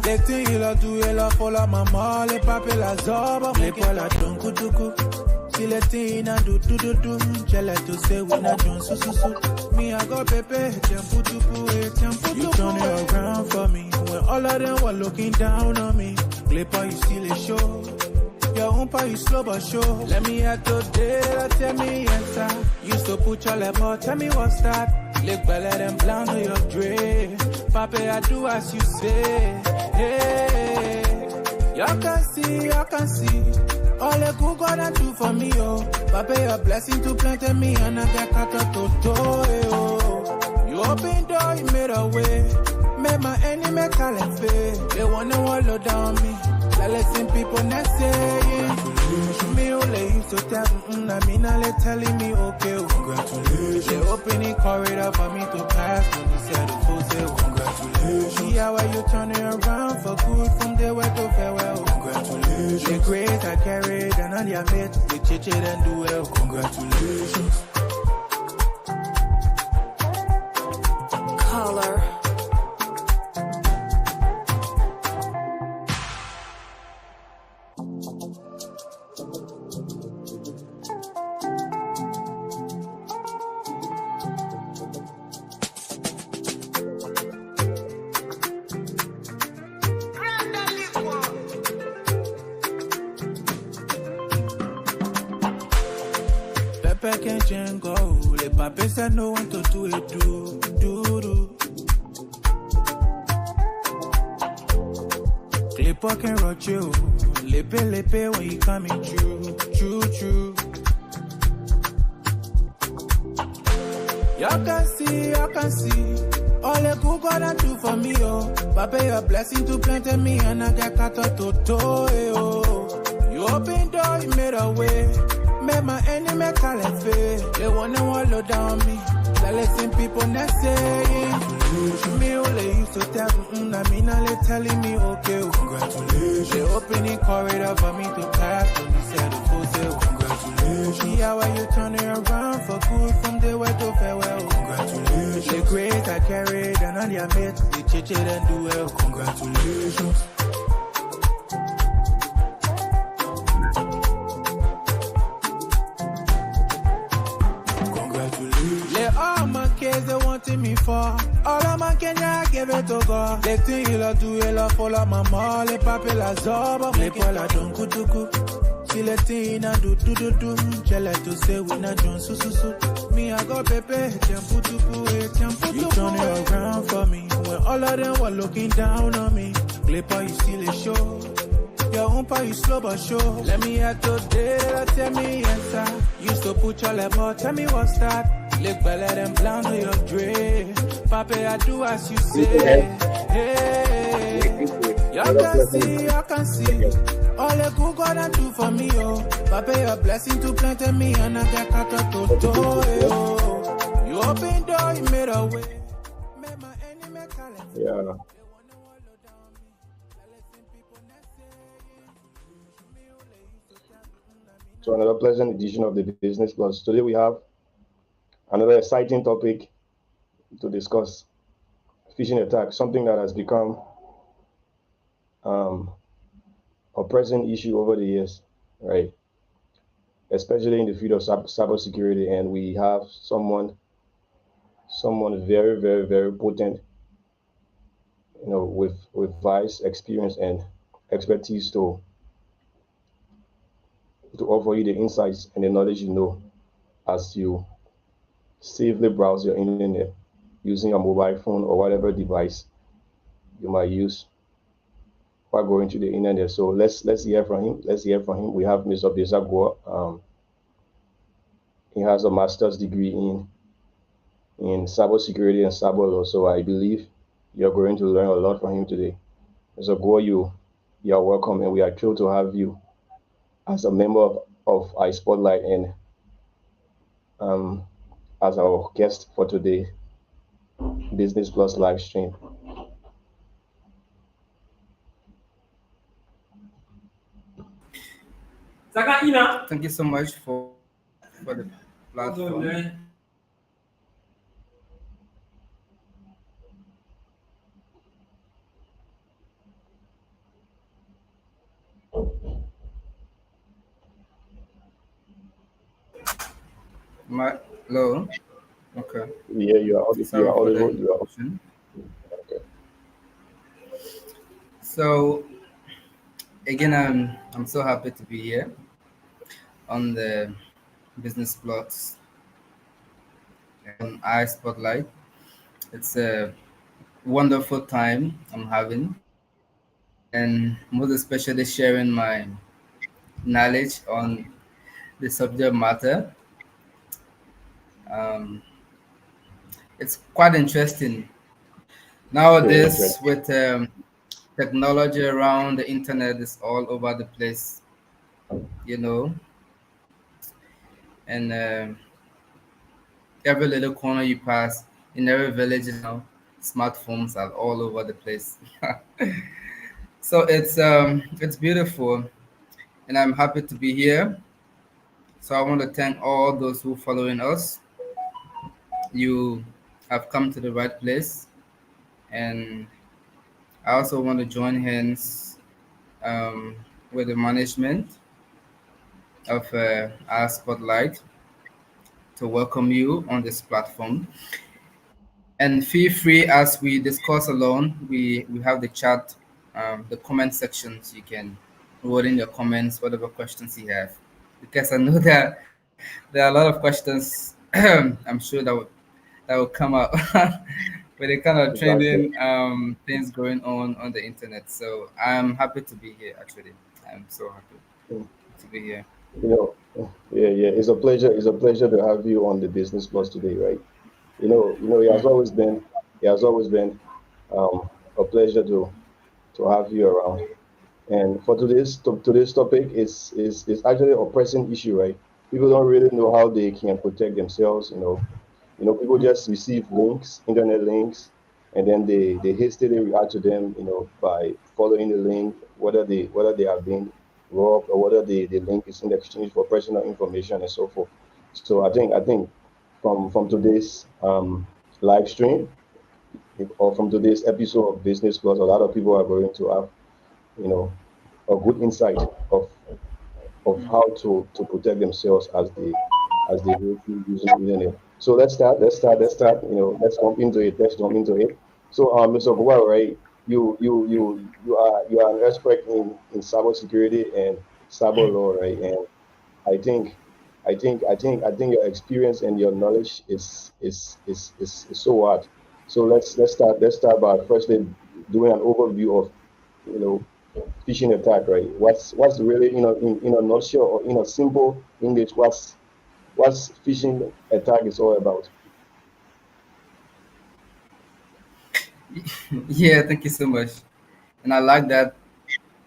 zoba. Les things il a tout et la folle à maman. Les papes la zoba. Les poils à ton kutuku. Si les things na do. J'ai l'air to say we na John su. Me I got pepe. You turn it around for me. When all of them were looking down on me. Glipper you still a show. Your umpa you slow but sure. Let me at today, tell me answer. Used to put your level, tell me what's that. Lick better than blind to your dream. Papa, I do as you say. Hey, y'all can see. All the good God I do for me, oh. Papa, your blessing to plant me and I got kata toto, oh. You open door, you made a way. Made my enemy call and fail. They wanna wallow down me. I listen people not saying. Me only used to tell I mean they telling me okay. Congratulations. They opening corridor for me to pass. When you said the full say congratulations. See how you turn it around for good from there where to farewell. Congratulations. The grace I carried and on your mate, they chit and do well. Congratulations. Color. Pepe can change go. Les papes said no one to do it, do. Clipper can rock you. Lepe when you coming true. Y'all can see. All the good God I do for me, oh. Papa, your blessing to plant me and I got kata toto, oh. You open door, you made a way. Made my enemy call and fail. They wanna wallow down me. I listen people not saying. Me only used to tell I mean they telling me okay. Congratulations. They opening corridor for me to pass. When you said the full say congratulations. See how you turn it around for good from there where to farewell. Congratulations. The grace I carried and on your mate, they chit and do well. Congratulations. All my kids they wanting me for. All of my Kenya give it to God. Les things il a tout et la folle à maman. Les papes la zoba. Les poils à ton kutuku. Si les things na do. J'ai l'air to say we na John su. Me I got pepe. You turn it around for me. When all of them were looking down on me. Glipper you still a show. Your umpa you slow but sure. Let me at today, tell me answer. Used to put your level, tell me what's that. Lick better than blind to your dream. Papa, I do as you say. Hey, y'all can see. All the good God I do for me, oh. Papa, your blessing to plant me and I got kata toto, oh. You open door, you made a way. Made my enemy call and fail. Yeah. So another pleasant edition of the Business Plus. Today we have another exciting topic to discuss: phishing attack, something that has become a present issue over the years, right? Especially in the field of cybersecurity, and we have someone very, very, very potent, with vast experience and expertise to offer you the insights and the knowledge as you safely browse your internet using a mobile phone or whatever device you might use while going to the internet. So let's hear from him. We have Mr. Bezagua. He has a master's degree in cybersecurity and cyber law. So I believe you're going to learn a lot from him today. Mr. Gua, you are welcome, and we are thrilled to have you as a member of iSpotlight and as our guest for today Business Plus live stream. Thank you so much for the platform. My hello. Okay. Yeah, you Sorry are for the audible. You are interruption. okay. So again, I'm so happy to be here on the business plots on I Spotlight. It's a wonderful time I'm having, and most especially sharing my knowledge on the subject matter. Um, it's quite interesting Very nowadays interesting. with technology around. The internet is all over the place, you know, and every little corner you pass in every village now, smartphones are all over the place. So it's beautiful, and I'm happy to be here. So I want to thank all those who following us. You have come to the right place, and I also want to join hands um, with the management of our spotlight to welcome you on this platform. And feel free as we discuss alone. We have the chat, the comment sections. You can write in your comments whatever questions you have, because I know that there are a lot of questions. I'm sure that will come out with the kind of Exactly. trending things going on the internet. So I'm happy to be here. Actually, I'm so happy Mm. to be here. You know, yeah, yeah. It's a pleasure. It's a pleasure to have you on the Business Plus today, right? It has Mm. always been, it has always been a pleasure to have you around. And for today's topic is actually a pressing issue, right? People don't really know how they can protect themselves. People just receive links, internet links, and then they hastily react to them, by following the link, whether they are being robbed or whether the link is in exchange for personal information and so forth. So I think from today's live stream, or from today's episode of Business Plus, a lot of people are going to have, you know, a good insight of how to protect themselves as they go through using the internet. So let's start. Let's jump into it. Let's jump into it. So, Mr. Guar, right? You are an expert in cybersecurity and cyber law, right? And I think I think your experience and your knowledge is so wide. So let's start by firstly doing an overview of you know phishing attack, right? What's really in a nutshell or in a simple English, what's phishing attack is all about. Yeah, thank you so much. And I like that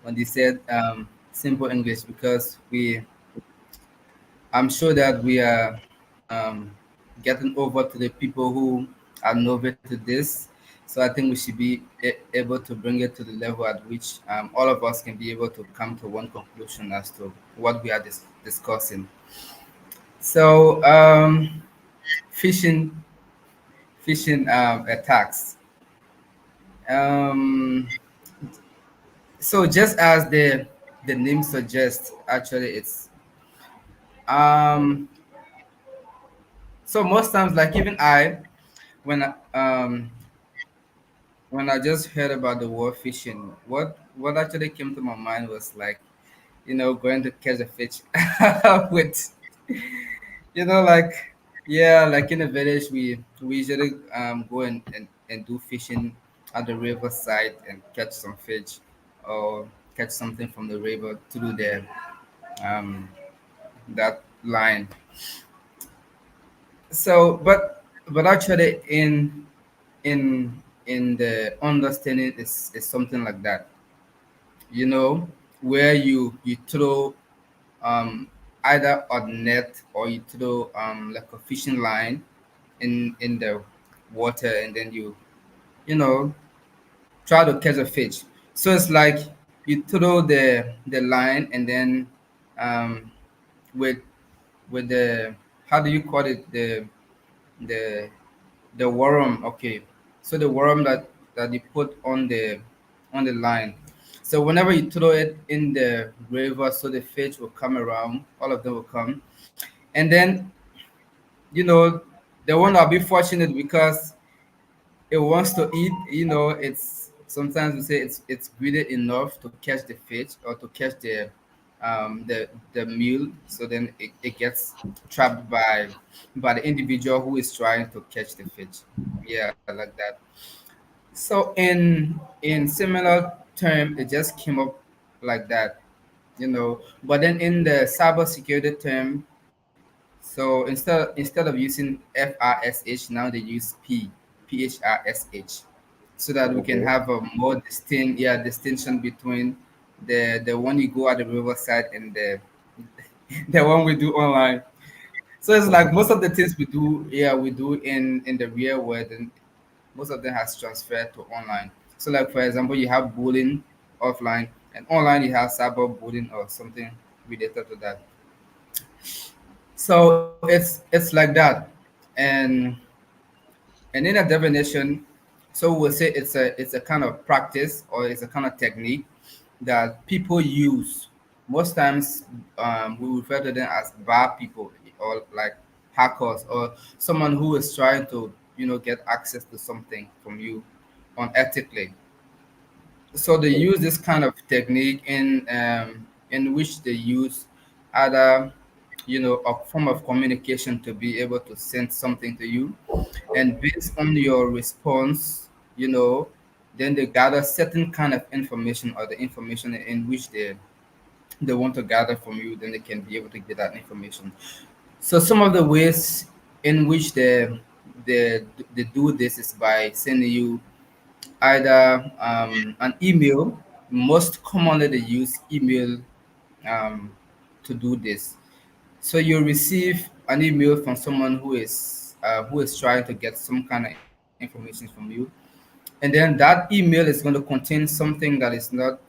when you said simple English, because I'm sure that we are um, getting over to the people who are novice to this. So I think we should be able to bring it to the level at which all of us can be able to come to one conclusion as to what we are discussing. So phishing attacks. Um, so just as the name suggests, actually it's um, so most times, like even I, when when I just heard about the word fishing, what actually came to my mind was like, going to catch a fish with, like, yeah, like in the village, we usually go and do fishing at the riverside and catch some fish or catch something from the river through the um that line. So, but actually, in the understanding is something like that, where you throw um either a net, or you throw like a fishing line in the water, and then you know try to catch a fish. So it's like you throw the line, and then um with the, how do you call it, the the worm. Okay, so the worm that you put on the line. So whenever you throw it in the river, so the fish will come around, all of them will come, and then you know, they want to be fortunate because it wants to eat. It's sometimes we say it's greedy enough to catch the fish or to catch the meal. So then it gets trapped by the individual who is trying to catch the fish. Yeah, like that. So in similar term, it just came up like that. But then in the cybersecurity term, so instead of using FRSH, now they use PHRSH, so that we can Okay. have a more distinction between the one you go at the riverside and the one we do online. So it's like most of the things we do, we do in the real world, and most of them has transferred to online. So like for example, you have bullying offline, and online you have cyber bullying or something related to that. So it's like that. And and in a definition, so we'll say it's a kind of practice, or it's a kind of technique that people use. Most times, we refer to them as bad people, or like hackers, or someone who is trying to get access to something from you unethically. So they Okay. use this kind of technique in which they use other, a form of communication to be able to send something to you, and based on your response, then they gather certain kind of information, or the information in which they want to gather from you, then they can be able to get that information. So some of the ways in which they do this is by sending you either an email. Most commonly they use email um, to do this. So you receive an email from someone who is trying to get some kind of information from you, and then that email is going to contain something that is not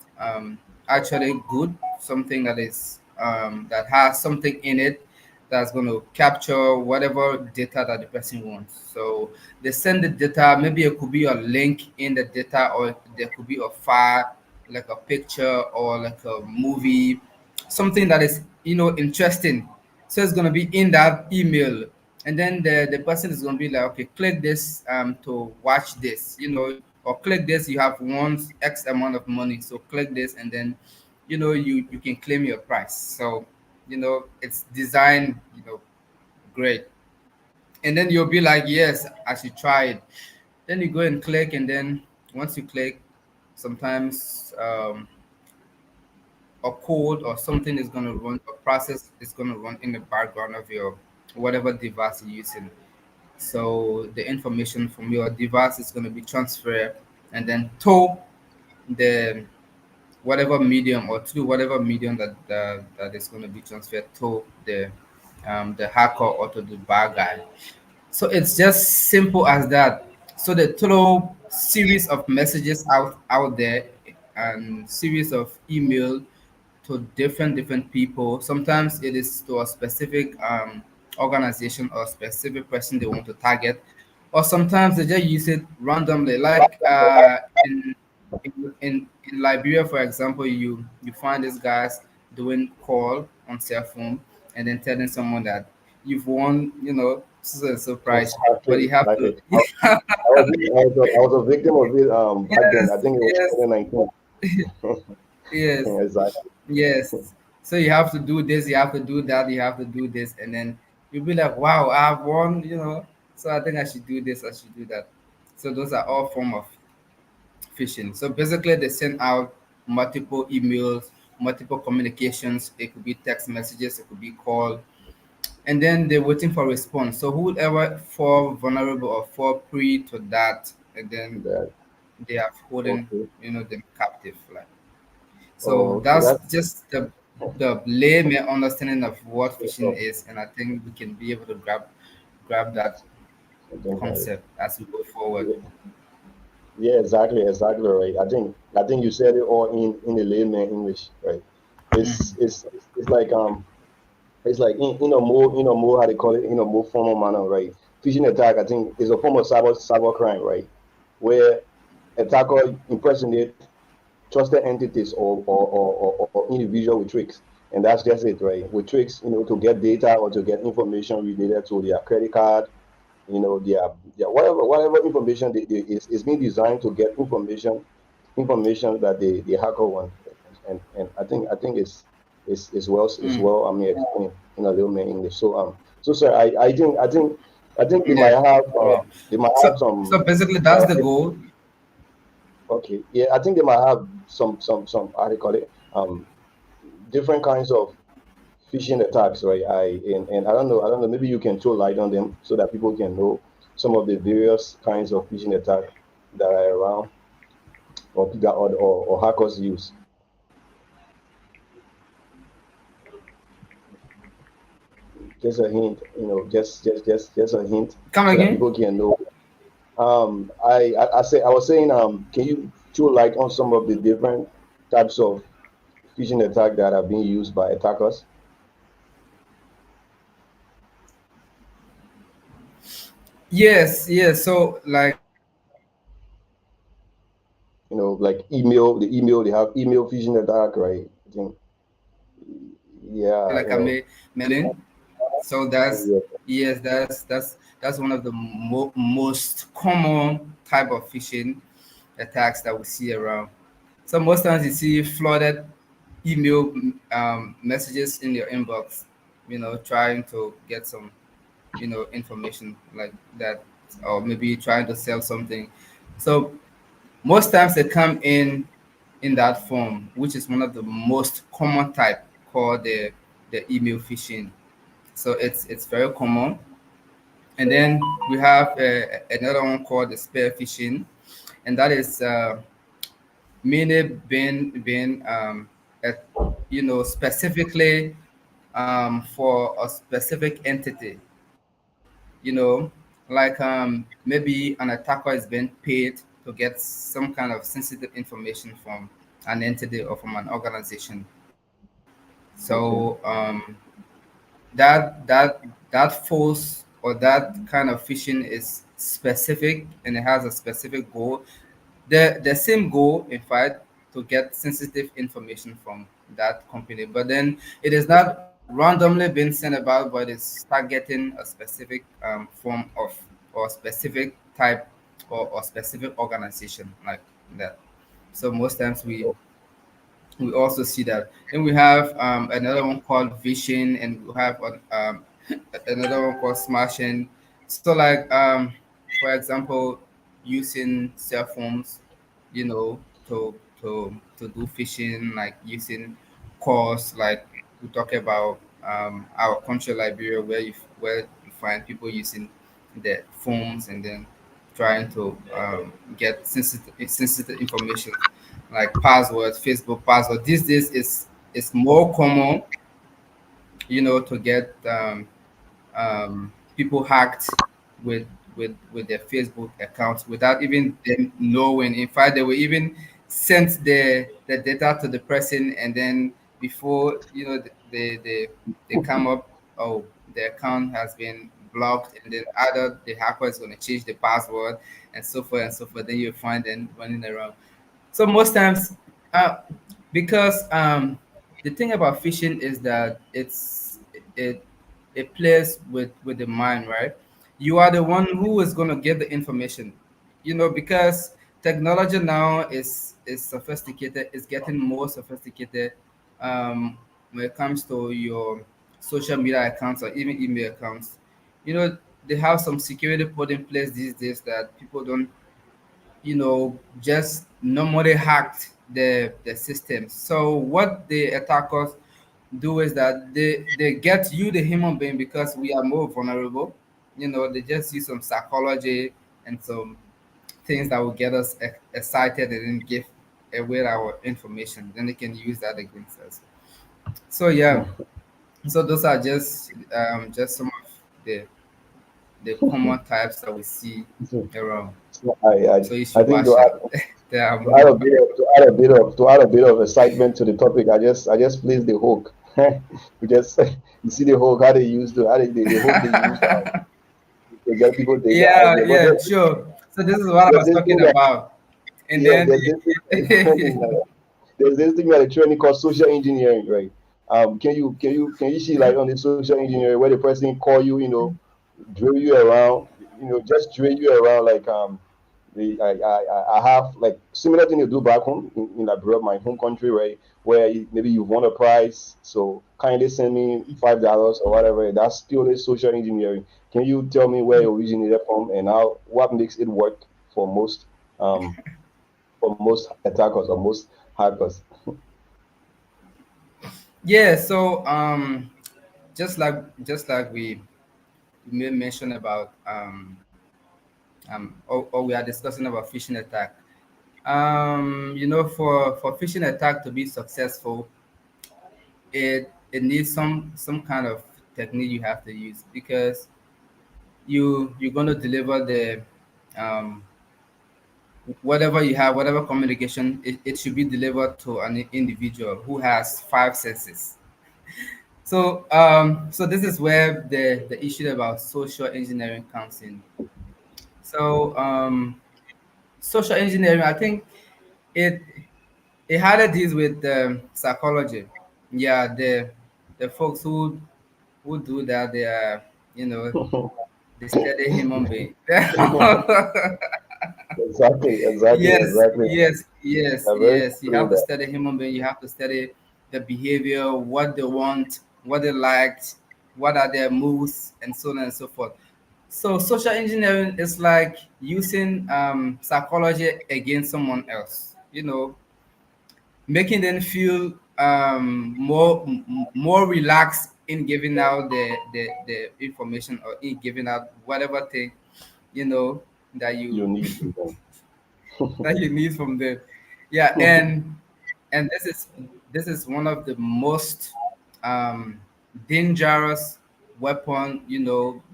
actually good, something that has something in it that's going to capture whatever data that the person wants. So they send the data. Maybe it could be a link in the data, or there could be a file, like a picture or like a movie, something that is interesting. So it's going to be in that email, and then the person is going to be like, okay, click this to watch this, or click this, you have won X amount of money, so click this, and then you can claim your price. So it's designed great, and then you'll be like, yes, I should try it. Then you go and click, and then once you click, sometimes a code or something is going to run, a process is going to run in the background of your whatever device you're using. So the information from your device is going to be transferred, and then to the whatever medium, or through whatever medium that is going to be transferred to the hacker or to the bad guy. So it's just simple as that. So they throw series of messages out there, and series of email to different people. Sometimes it is to a specific organization or specific person they want to target, or sometimes they just use it randomly. Like in Liberia, for example, you find these guys doing call on cell phone, and then telling someone that you've won, this is a surprise, but Exactly. you have to. Exactly. I was a victim of it back then. I Yes, think it was yes, 2019. yes. Exactly. Yes. So you have to do this, you have to do that, you have to do this, and then you'll be like, wow, I've won. So I think I should do this, I should do that. So those are all form of phishing. So basically they send out multiple emails, multiple communications. It could be text messages, it could be call, and then they're waiting for response. So whoever fall vulnerable or fall prey to that, and then That. they are holding, Okay. them captive. Like, so Oh, okay. that's That's just the layman understanding of what what's fishing up. is, and I think we can be able to grab that I think that. concept as we go forward. Yeah, yeah, exactly right. I think you said it all in the layman English, right? It's Mhm. it's it's like it's like in a more how they call it in a more formal manner, right? Phishing attack, I think, is a form of cyber crime, right? Where attacker impersonate trusted entities or individual with tricks. and that's just it, right? With tricks, to get data or to get information related to their credit card, their whatever information is being designed to get information that the hacker want, and I think it's Mm. well, I mean, explained in a little man English. So sir, I think they might Yeah. have Yeah. So some basically, that's the goal. okay, yeah, I think they might have some how do you call it, different kinds of phishing attacks, right? And I don't know, maybe you can throw light on them so that people can know some of the various kinds of phishing attack that are around, or hackers use. Just a hint, just a hint Come so that again? people can know. I was saying, can you throw light on some of the different types of phishing attack that are being used by attackers? Yes, yes. So Like email, they have email phishing attack, right? I think, yeah, like I may mention. So that's yeah. yes, that's one of the most common type of phishing attacks that we see around. So most times you see flooded email messages in your inbox, trying to get some, information like that, or maybe trying to sell something. So most times they come in that form, which is one of the most common type called the email phishing. So it's very common. And then we have another one called the spear phishing, and that is mainly been at, specifically for a specific entity. Like maybe an attacker is being paid to get some kind of sensitive information from an entity or from an organization. Okay. So that false or that kind of phishing is specific and it has a specific goal. The same goal, in fact, to get sensitive information from that company, but then it is not randomly being sent about, but it's targeting a specific form of or specific type or specific organization like that. So most times we also see that. Then we have another one called Vision, and we have another one called Smashing. So, like, for example, using cell phones, to do phishing, like using calls, like we talk about our country, Liberia, where you find people using their phones and then trying to get sensitive information like passwords, Facebook password. These days is more common, to get people hacked with with their Facebook accounts without even them knowing. In fact, they will even sent the data to the person, and then before they come up, oh, the account has been blocked, and then either the hacker is going to change the password and so forth and so forth. Then you find them running around. So most times, uh, because the thing about fishing is that it it plays with the mind, right? You are the one who is going to get the information, because technology now is sophisticated, is getting more sophisticated when it comes to your social media accounts or even email accounts. They have some security put in place these days that people don't just normally hacked the system. So what the attackers do is that they get you, the human being, because we are more vulnerable. They just use some psychology and some things that will get us excited and then give away our information. Then they can use that against us. So yeah, so those are just some of the common types that we see So, around. so I So you I should think watch out. There are to add a more. bit of excitement to the topic, I just placed the hook. We just you see the hook, how they use the hook they use, to get people to get Yeah, idea. But yeah, sure. So this is what I there's was this thing talking that about. And yeah, then there's this thing that is trending, there's this thing that is trending called social engineering, right? Can you see like on the social engineering where the person call you, drill you around, just drill you around like I have like similar thing you do back home in abroad, my home country, right? Where maybe you won a prize, so kindly send me $5 or whatever. That's purely social engineering. Can you tell me where it originated from and how what makes it work for um for most attackers or most hackers? Yeah. So just like we made mention about or we are discussing about phishing attack. For phishing attack to be successful, it needs some kind of technique you have to use, because you're going to deliver the um, whatever you have, whatever communication, it should be delivered to an individual who has five senses. So this is where the issue about social engineering comes in. So social engineering, I think it it had to deal with psychology. Yeah, the folks who do that, they are, you know, they study human being. Exactly, exactly, Yes, exactly. yes, yes, I'm very yes. You familiar have with to that. study human being. You have to study the behavior, what they want, what they liked, what are their moves, and so on and so forth. So social engineering is like using psychology against someone else. Making them feel more relaxed in giving out the information, or in giving out whatever thing you know that You you need from them. that you need from them. Yeah, and this is one of the most um, dangerous weapon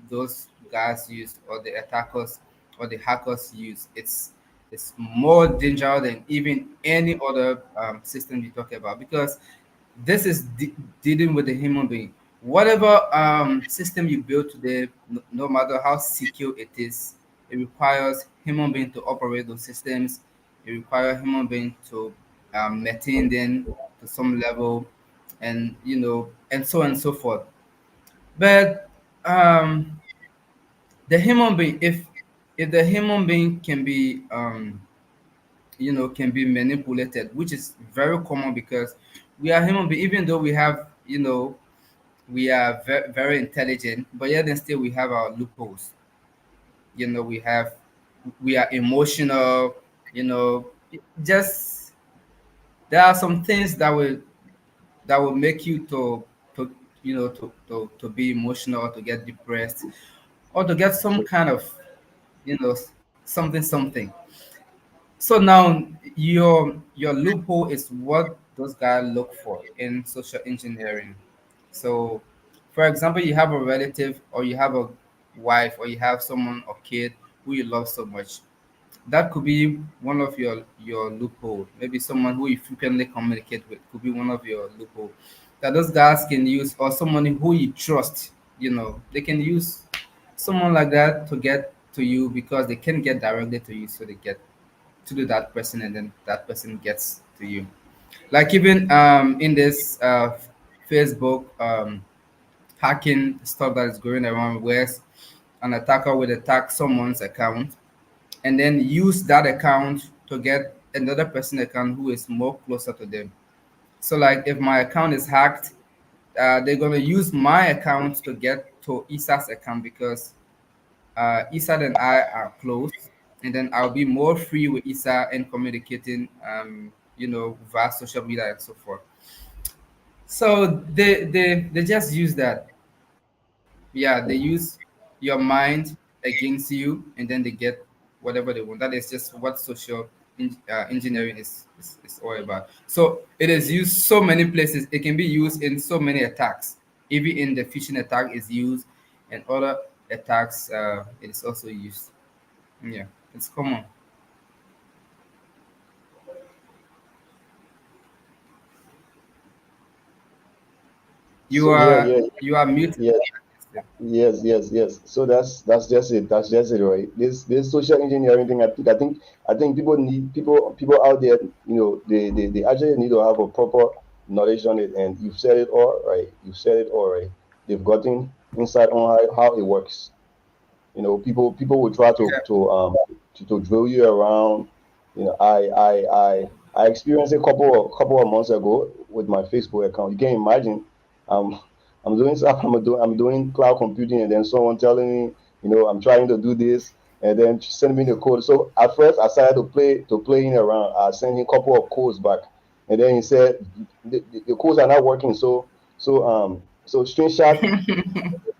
those guys use, or the attackers or the hackers use. It's more dangerous than even any other system you talk about, because this is dealing with the human being. Whatever system you build today, no matter how secure it is, it requires human being to operate those systems. It requires human being to maintain them to some level, and so on and so forth. But the human being, if the human being can be manipulated, which is very common, because we are human being. Even though we are very intelligent, but yet and still we have our loopholes. We are emotional. Just there are some things that will make you to to be emotional, or to get depressed, or to get some kind of something. So now your loophole is what those guys look for in social engineering. So, for example, you have a relative, or you have a wife, or you have someone or kid who you love so much. That could be one of your loophole. Maybe someone who you frequently communicate with could be one of your loophole that those guys can use, or someone who you trust. They can use someone like that to get to you, because they can get directly to you, so they get to that person, and then that person gets to you. Like, even in this Facebook hacking stuff that is going around, where an attacker will attack someone's account, and then use that account to get another person account who is more closer to them. So, like, if my account is hacked, they're going to use my account to get to Isa's account, because Isa and I are close, and then I'll be more free with Isa and communicating, via social media and so forth. So they just use that. Yeah, they use your mind against you, and then they get whatever they want. That is just what social engineering is all about. So it is used so many places. It can be used in so many attacks. Even in the phishing attack is used, and other attacks it is also used. Yeah, it's common. You So yeah, are yeah, you are muted. yeah. Yes, yes, yes. So that's just it. That's just it, right? This social engineering thing. I think people out there. They actually need to have a proper knowledge on it, and you've said it all right. You've said it all right. They've gotten insight on how it works. You know, people will try Yeah. to drill you around. You know, I experienced a couple of months ago with my Facebook account. You can imagine, um, I'm doing stuff. I'm doing cloud computing, and then someone telling me, you know, I'm trying to do this, and then send me the code. So at first, I started to playing around. I sent him a couple of codes back, and then he said the codes are not working. So screenshot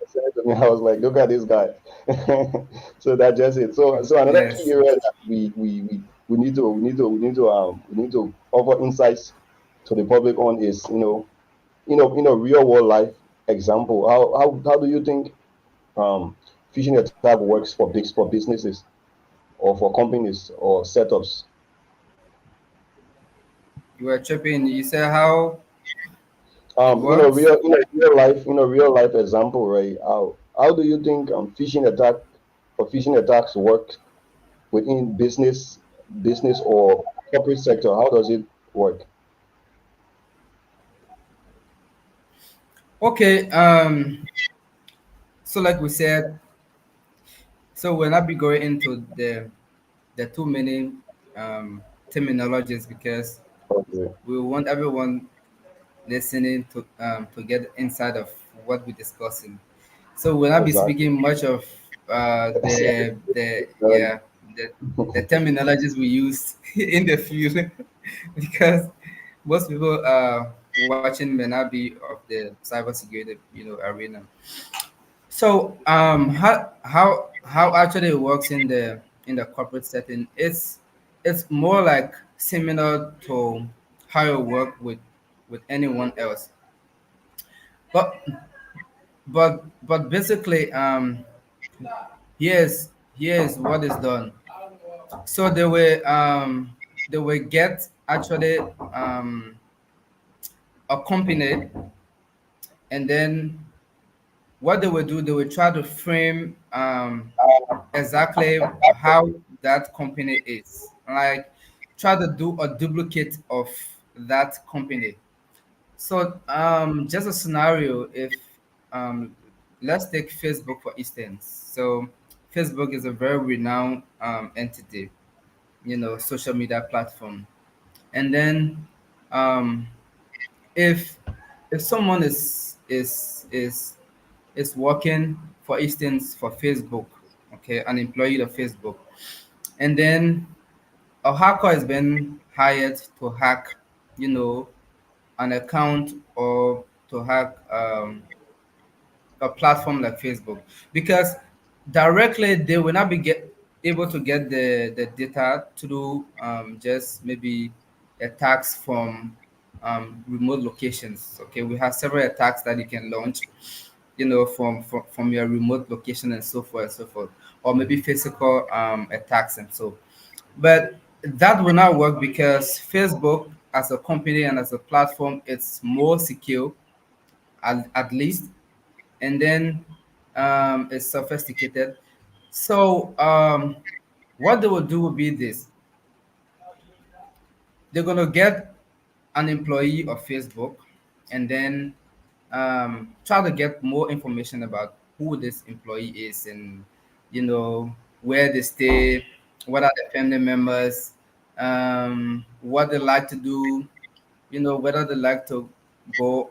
sent it to me. I was like, look at this guy. So that's just it. So another key Yes. area that we need to offer insights to the public on is, real world life example. How do you think phishing attack works for businesses or for companies or setups? You were tripping. You said how it works. Real life example, right? How do you think phishing attacks work within business or corporate sector? How does it work? Okay. So like we said, so we'll not be going into the too many terminologies because Okay. we want everyone listening to get inside of what we're discussing. So we'll not be Exactly. speaking much of the yeah the terminologies we use in the field because most people watching may not be of the cybersecurity arena. So how actually it works in the corporate setting? It's more like similar to how you work with anyone else. But but basically here's what is done. So they will get actually a company, and then what they will do, they will try to frame exactly how that company is. Like try to do a duplicate of that company. So just a scenario, if um, let's take Facebook for instance. So Facebook is a very renowned entity, social media platform. And then um, if someone is working, for instance, for Facebook, okay, an employee of Facebook, and then a hacker has been hired to hack, you know, an account or to hack a platform like Facebook, because directly they will not be able to get the data through just maybe attacks from remote locations. Okay, we have several attacks that you can launch, from your remote location and so forth and so forth, or maybe physical attacks and so. But that will not work because Facebook as a company and as a platform, it's more secure at least, and then it's sophisticated. So what they will do will be this: they're gonna get an employee of Facebook, and then try to get more information about who this employee is, and where they stay, what are their family members, what they like to do, whether they like to go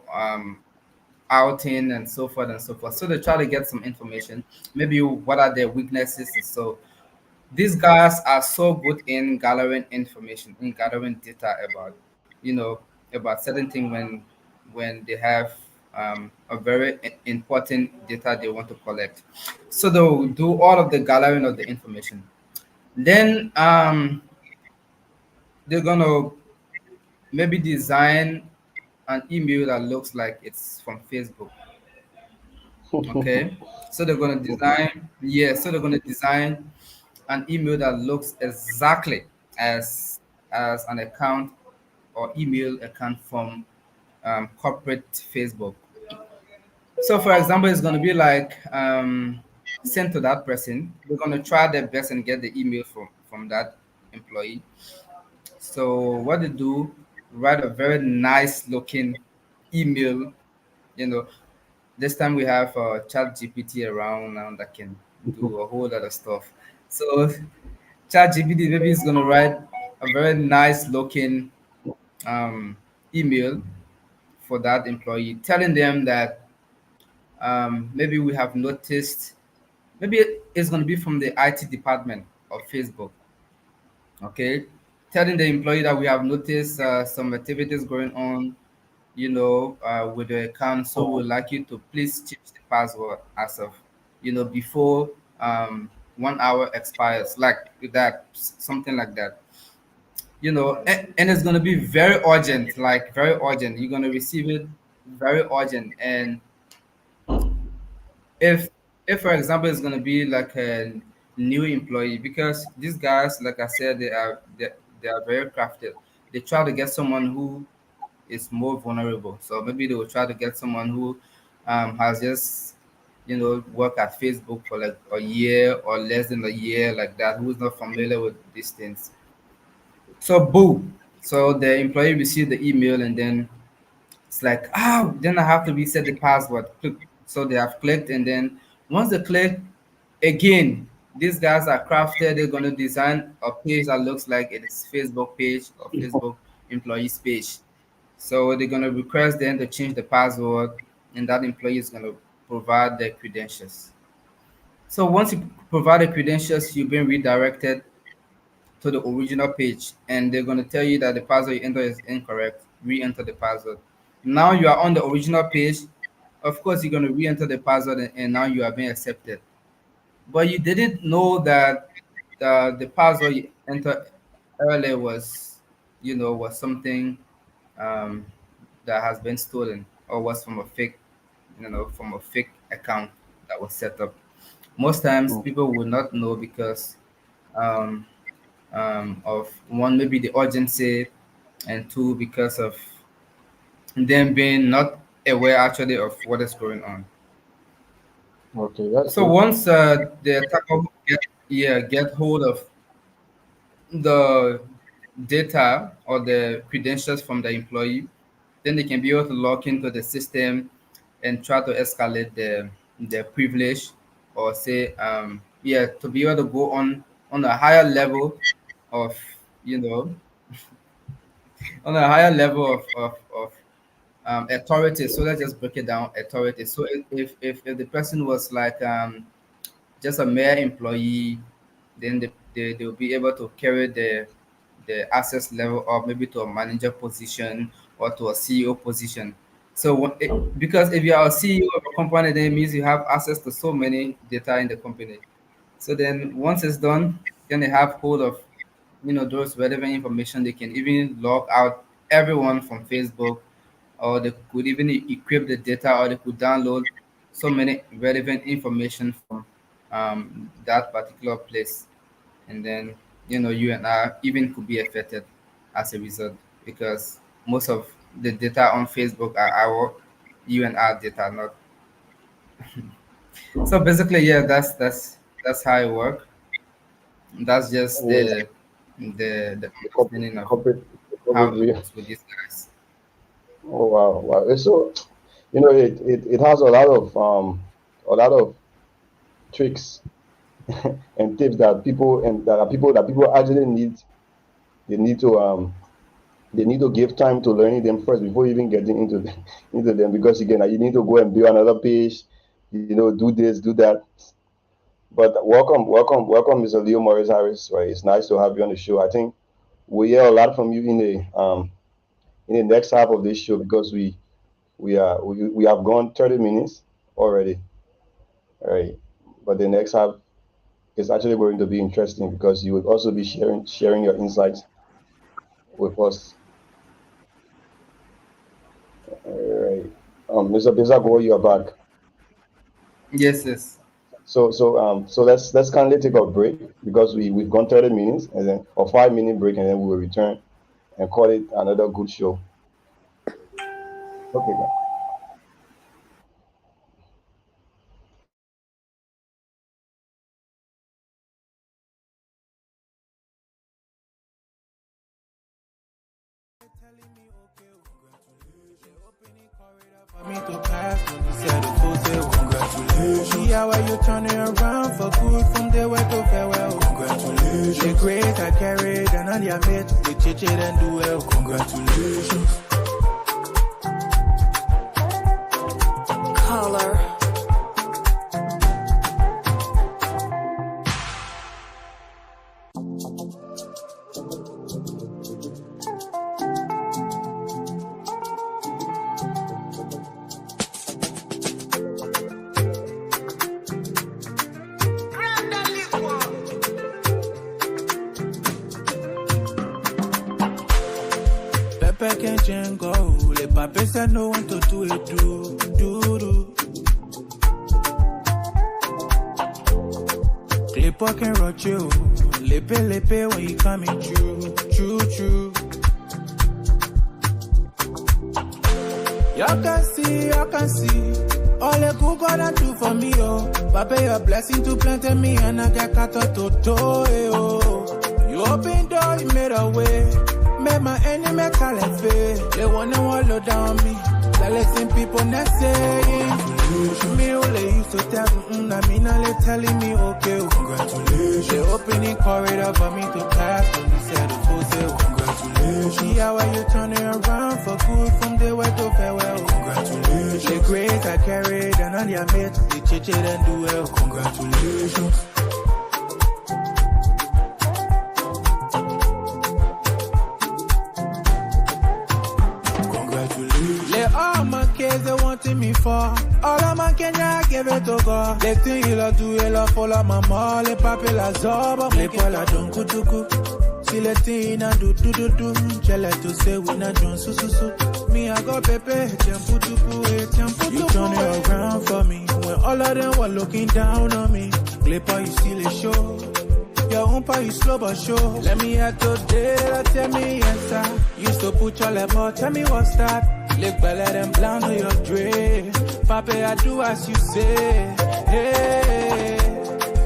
outing and so forth and so forth. So they try to get some information, maybe what are their weaknesses. And so these guys are so good in gathering information, in gathering data about, about certain thing when they have a very important data they want to collect. So they'll do all of the gathering of the information. Then they're gonna maybe design an email that looks like it's from Facebook. Okay, so they're going to design, yeah, so they're going to design an email that looks exactly as an account or email account from corporate Facebook. So for example, it's going to be like sent to that person. They're going to try their best and get the email from that employee. So what they do, write a very nice looking email. You know, this time we have Chat GPT around now that can do a whole lot of stuff. So Chat GPT maybe is gonna write a very nice looking um, email for that employee, telling them that maybe we have noticed, maybe it's going to be from the IT department of Facebook, okay, telling the employee that we have noticed some activities going on, with the account, so we'd like you to please change the password as of, before 1 hour expires, like that, something like that. And it's going to be very urgent, like very urgent. You're going to receive it very urgent. And if if for example it's going to be like a new employee, because these guys, like I said, they are very crafted. They try to get someone who is more vulnerable, so maybe they will try to get someone who has just worked at Facebook for like a year or less than a year, like that, who's not familiar with these things. So boom, so the employee received the email, and then it's like, then I have to reset the password. Click. So they have clicked, and then once they click, again, these guys are crafted. They're going to design a page that looks like it is Facebook page or Facebook employees page. So they're going to request them to change the password, and that employee is going to provide their credentials. So once you provide the credentials, you've been redirected to the original page, and they're going to tell you that the password you enter is incorrect. Re-enter the password. Now you are on the original page. Of course, you're going to re-enter the password, and now you are being accepted. But you didn't know that the password you entered earlier was, was something um, that has been stolen, or was from a fake, from a fake account that was set up. Most times, Mm. people will not know because um, of one, maybe the urgency, and two, because of them being not aware actually of what is going on. Okay, that's So good. once the attacker get hold of the data or the credentials from the employee, then they can be able to log into the system and try to escalate the privilege, or say to be able to go on a higher level of, you know on a higher level of authority. So let's just break it down. Authority. So if the person was like just a mere employee, then they'll be able to carry the access level up, maybe to a manager position or to a CEO position. So because if you are a CEO of a company, then it means you have access to so many data in the company. So then once it's done, then they have hold of those relevant information. They can even log out everyone from Facebook, or they could even equip the data, or they could download so many relevant information from that particular place. And then you and I even could be affected as a result, because most of the data on Facebook are our you and our data, not. So basically, yeah, that's how it works. That's just Yes, the the understanding of how corporate it view. works with these guys. Oh wow, wow. It's so it has a lot of tricks and tips that people actually need to they need to give time to learning them first before even getting into into them, because again you need to go and build another page, do this, do that. But welcome, Mr. Leo Morris Harris. Right, it's nice to have you on the show. I think we hear a lot from you in the next half of this show, because we have gone 30 minutes already. All right, but the next half is actually going to be interesting, because you will also be sharing your insights with us. All right, Mr. Bizago, you are back. Yes, yes. So let's kindly take a break, because we've gone 30 minutes, and then or 5 minute break, and then we will return and call it another good show. Okay, guys. Telling me For me to pass, he said the fool say congratulations. See how you turning around for good from the way to farewell. Congratulations. The grace I carried and all your mates, they teach it and do well. Congratulations. Color. Pepe can jango, le pape said no one to do it, do. Clipper can rock you, lepe when you coming true. Y'all can see, all the good God and do for me, oh. Pape, your blessing to plant me and I get cut out to oh. You open door, you made a way. Make my enemy call and fail. They wanna wallow down me. They listen people not saying. Me only used to tell I mean now they telling me okay. Congratulations. They opening corridor for me to pass. When he said the fool say congratulations. See how you turning around for good from the way to farewell. Congratulations. The grace I carried and all your mates, they teach it and do well. Congratulations. All my kids they wanting me for. All of my Kenya give it to God. Les things il a do il a follow maman. Les papes la zoba. Les poils la don kutuku. Si les things na do. J'allais to say we na John su. Me I got pepe. Tiamputuku. You turn it around for me. When all of them were looking down on me. Clipper you still a show. Your own part you slow but sure. Let me hear today. Tell me answer. Used to put your level. Tell me what's that. Look better than blind to your dream. Papa, I do as you say. Hey,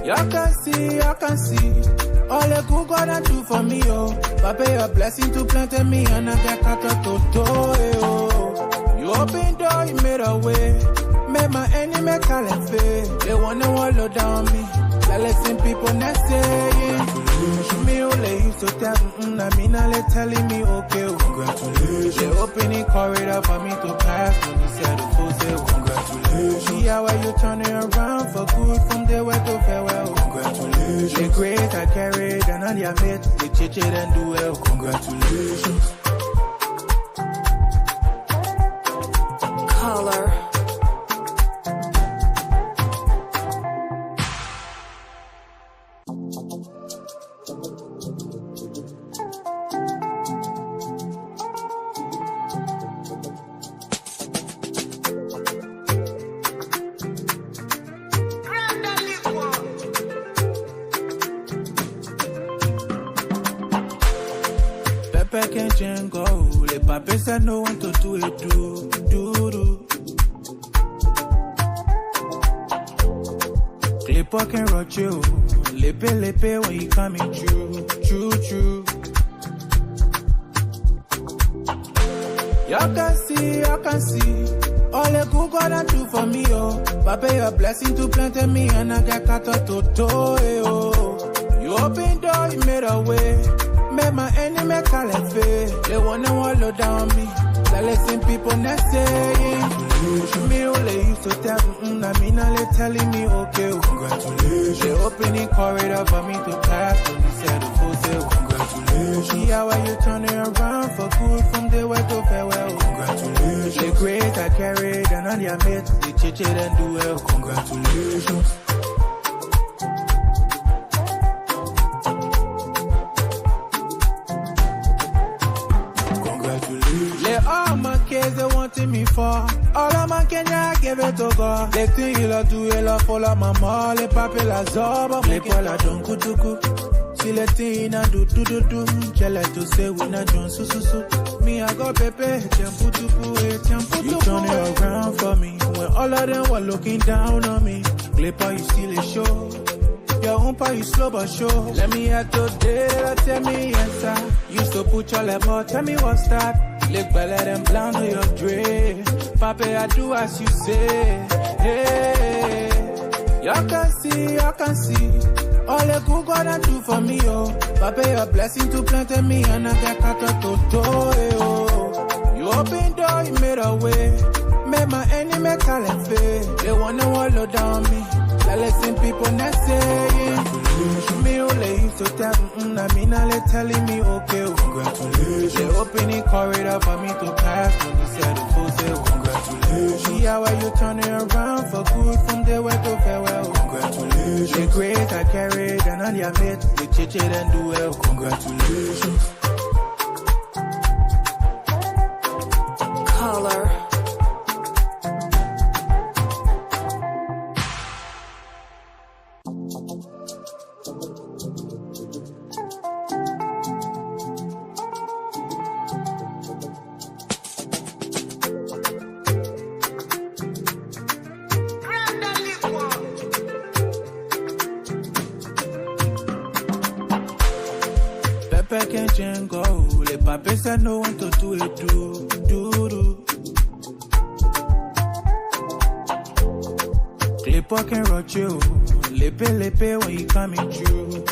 y'all can see. All the good God I do for me, oh. Papa, your blessing to plant me and I get cut out to oh. You open door, you made a way. Make my enemy call and fail. They wanna wallow down me. I listen people not saying. Me only used to tell I mean now they telling me okay. Congratulations. They opening corridor for me to pass. When he said the fool say congratulations. See how you turning around for good from the way to farewell. Congratulations. The grace I carried and all your mates, they teach it and do well. Congratulations. Color. Pepe can jango, le pape said no one to do it, do. Clipper can rock you, lepe when you coming true. Y'all can see, all the good God I do for me, oh. Pape, your blessing to plant me and I get cut out to oh. You open door, you made a way. Make my enemy call and fail. They wanna wallow down me. They listen people not saying. Me only used to tell I mean now they telling me okay. Congratulations. They opening corridor for me to pass. When he said the fool say congratulations. See how you turning around for good from the way to farewell. Congratulations. The grace I carried and all your mates, they teach it and do well. Congratulations. All my kids they wanting me for. All of my Kenya give it to God. Les things il a do il a follow maman. Les papes la zoba. Les poils la don kutuku. Si les things na do. J'allais to say we na John su. Me I got pepe. Tiamputuku. You turn it around for me. When all of them were looking down on me. Clipper you still a show. Your own part you slow but sure. Let me hear today. Tell me answer. Used to put your level. Tell me what's that. Look better than blind to your dream. Pape, I do as you say. Hey, you can see. All the good God I do for me, oh. Pape, a blessing to plant me, and I get cut to do, oh. You open door, you made a way. Made my enemy call and fail. They wanna wallow down me. I listen people not saying. Me only used to tell I mean, they telling me okay, congratulations. They opening corridor for me to pass. When they said the full say congratulations. See how are you turning around for good from the way to farewell. Congratulations. The grace I carried and on your mate, they chit it and do well. Congratulations. Color. Pepe can change go. Le pape said no one to do it, do. Clipper can rock you. Lepe when you coming true.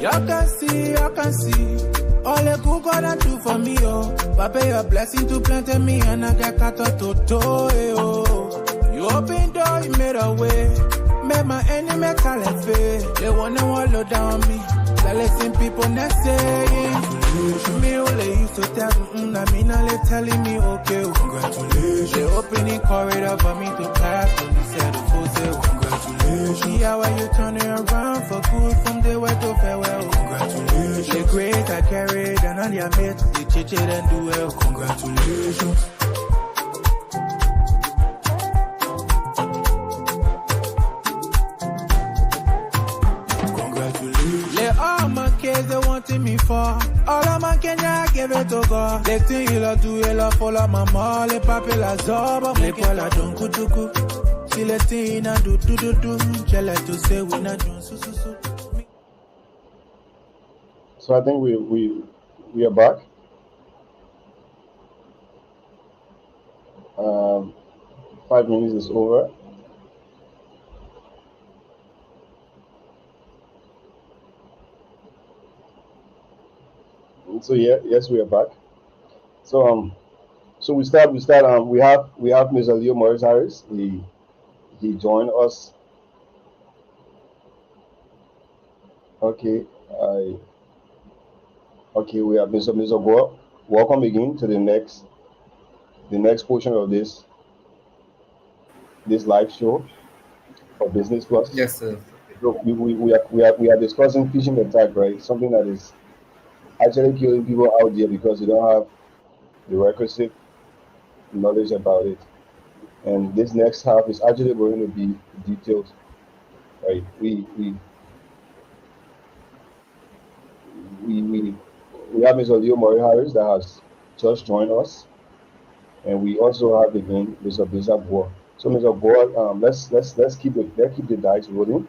You can see. All the good God I do for me, oh. Pape, your blessing to plant me, and I got cut to do, oh. You open door, you made a way. Made my enemy call and fail. They wanna wallow down me. I listen people not saying. Me only used to tell I mean, they telling me okay, congratulations. They opening corridor for me to pass. When they said the full say congratulations. See how are you turning around for good from the way to farewell. Congratulations. The grace I carried and on your mate, they chit it and do well. Congratulations. All my kids they wanting me for. All of my Kenya give it to God. Les things il a do il a follow maman. Les papes la zoba. Les poils la don kutuku. Si les things na do. J'ai like to say we na do su. So I think we are back. 5 minutes is over. So yes, we are back. So we start. We have Mr. Leo Morris Harris. He joined us. Okay, we have Mr. Boa. Welcome again to the next portion of this live show for Business Plus. Yes, sir. So we are discussing phishing attack, right? Something that is actually killing people out there because you don't have the requisite knowledge about it. And this next half is actually going to be detailed, right? We have Mr. Leo Murray Harris that has just joined us, and we also have again Mr. Boa. So Mr. Boa, let's keep the dice rolling.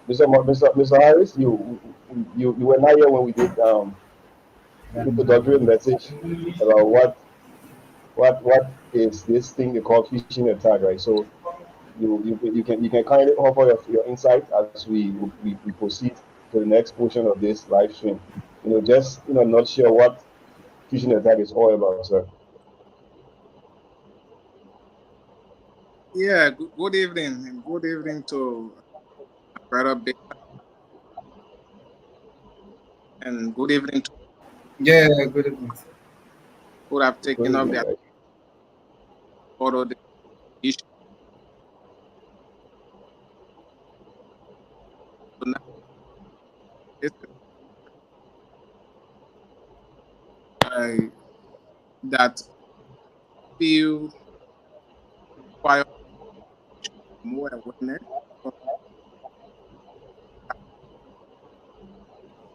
Mr. Harris, you were not here when we did the introductory message about what is this thing they call phishing attack, right? So you can kindly offer your insight as we proceed to the next portion of this live stream. Just not sure what phishing attack is all about, sir. Yeah, good evening, and good evening to brother Big, and good evening to Yeah, good evening. who have taken up their photo the issue. That feel require more awareness.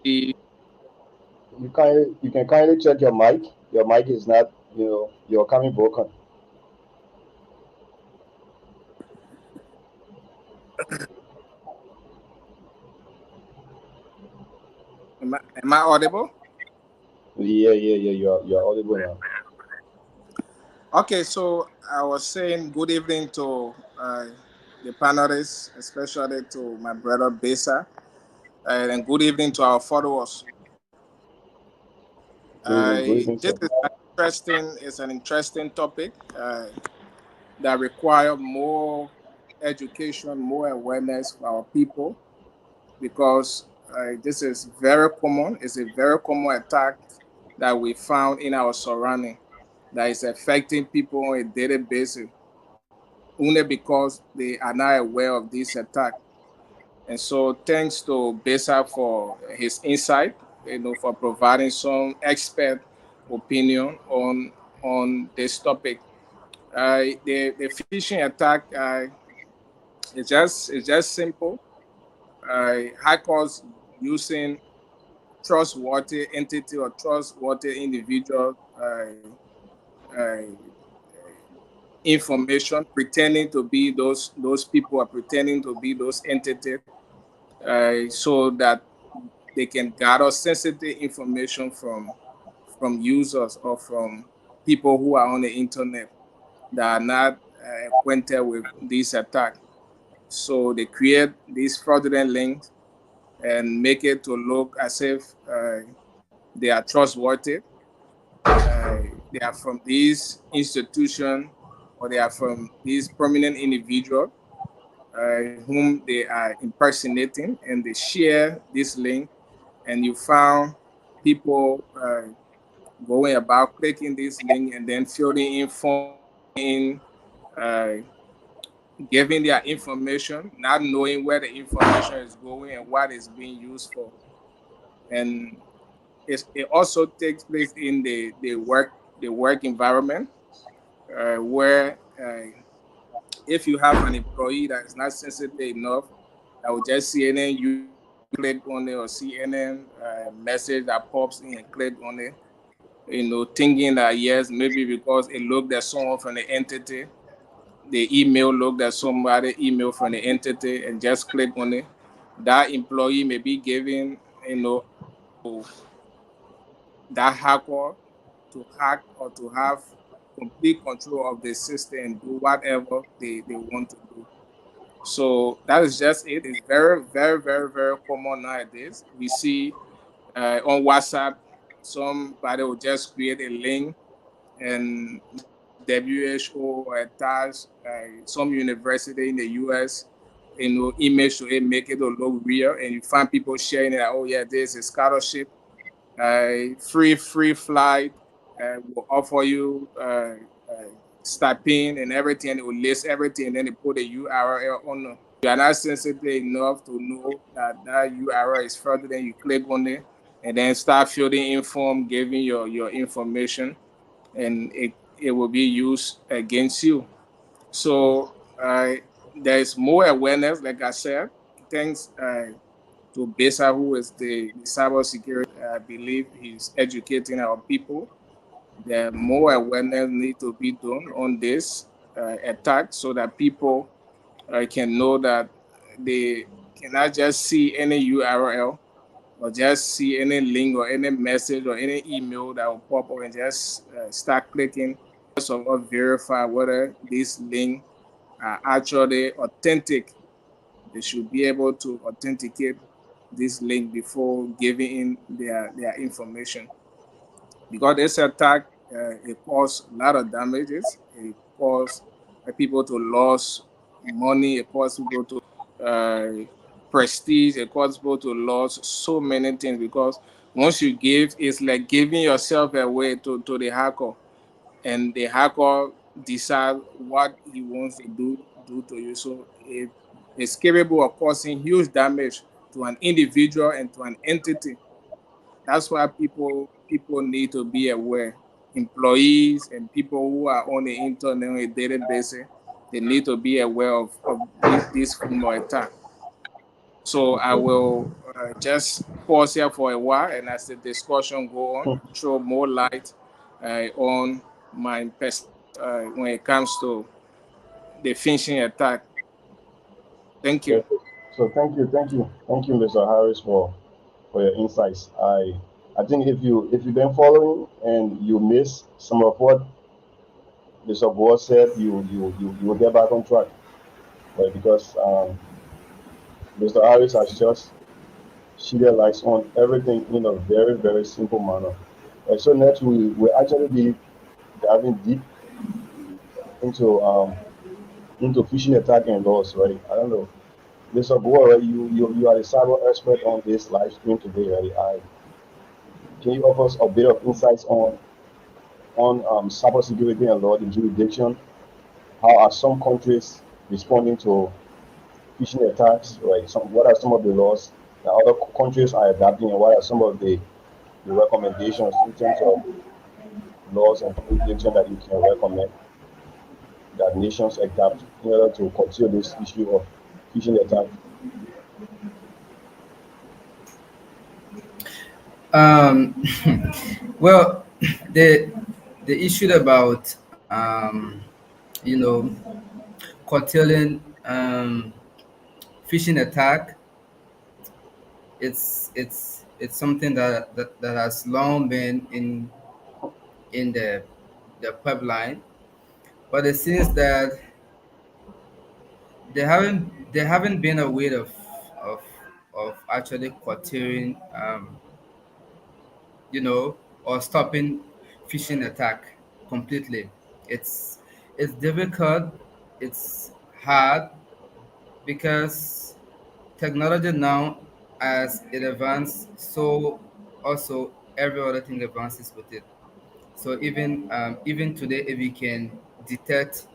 The You can kindly check your mic. Your mic is not, you're coming broken. am I audible? Yeah. You're audible now. Okay, so I was saying good evening to the panelists, especially to my brother Besa, and good evening to our followers. Good evening, This sir. is an interesting topic that require more education, more awareness for our people because this is very common. It's a very common attack that we found in our surrounding that is affecting people on a daily basis only because they are not aware of this attack. And so thanks to Besa for his insight, for providing some expert opinion on this topic. The phishing attack is just simple. Hackers using trustworthy entity or trustworthy individual uh, information, pretending to be those people, are pretending to be those entities, so that they can gather sensitive information from users or from people who are on the internet that are not acquainted with this attack. So they create these fraudulent links and make it to look as if they are trustworthy. They are from these institutions or they are from these prominent individuals whom they are impersonating, and they share this link. And you found people going about clicking this link and then filling in form in uh, giving their information, not knowing where the information is going and what it's being used for. And it also takes place in the work environment where if you have an employee that is not sensitive enough, that will just see any URL, click on it, or see any message that pops in and click on it, thinking that yes, maybe because it looked at someone from the entity, the email looked at somebody email from the entity and just click on it. That employee may be giving, that hacker to hack or to have complete control of the system and do whatever they want to do. So that is just it. It's very, very, very, very common nowadays. We see on WhatsApp, somebody will just create a link and maybe WHO or attach some university in the US, image to it, make it look real, and you find people sharing it. Oh yeah, there's a scholarship, free flight, will offer you stipend and everything, and it will list everything, and then they put a URL on it. You are not sensitive enough to know that that URL is further, then you click on it and then start filling in form, giving your information, and it will be used against you. So there's more awareness, like I said. Thanks to Besa, who is the cybersecurity. I believe he's educating our people. There more awareness need to be done on this attack so that people can know that they cannot just see any URL or just see any link or any message or any email that will pop up and just start clicking. First of all, verify whether this link are actually authentic. They should be able to authenticate this link before giving in their information. Because this attack, it caused a lot of damages. It caused people to lose money. It caused people to uh, prestige. It caused people to lose so many things because once you give, it's like giving yourself away to the hacker, and the hacker decide what he wants to do to you. So it's capable of causing huge damage to an individual and to an entity. That's why people need to be aware. Employees and people who are on the internet on a daily basis, they need to be aware of this form of attack. So I Okay. will just pause here for a while, and as the discussion go on, throw more light on my perspective when it comes to the phishing attack. Thank you. Okay. So thank you, Mr. Harris, for your insights. I I think if you've been following and you miss some of what Mr. Gore said, you will get back on track, right? Because Mr. Harris has just shedded lights on everything in a very very simple manner. Right, so next we actually be diving deep into phishing attack and laws, right? I don't know, Mr. Gore, right? You are the cyber expert on this live stream today, right? Can you offer us a bit of insights on cybersecurity and law in jurisdiction? How are some countries responding to phishing attacks, right? What are some of the laws that other countries are adapting, and what are some of the recommendations in terms of laws and jurisdiction that you can recommend that nations adapt in order to curtail this issue of phishing attacks? Um, well, the the issue about you know curtailing phishing attack, it's something that has long been in the pipeline, but it seems that they haven't been a way of of actually curtailing or stopping phishing attack completely. It's it's difficult, it's hard because technology now, as it advances, so also every other thing advances with it. So even today, if you can detect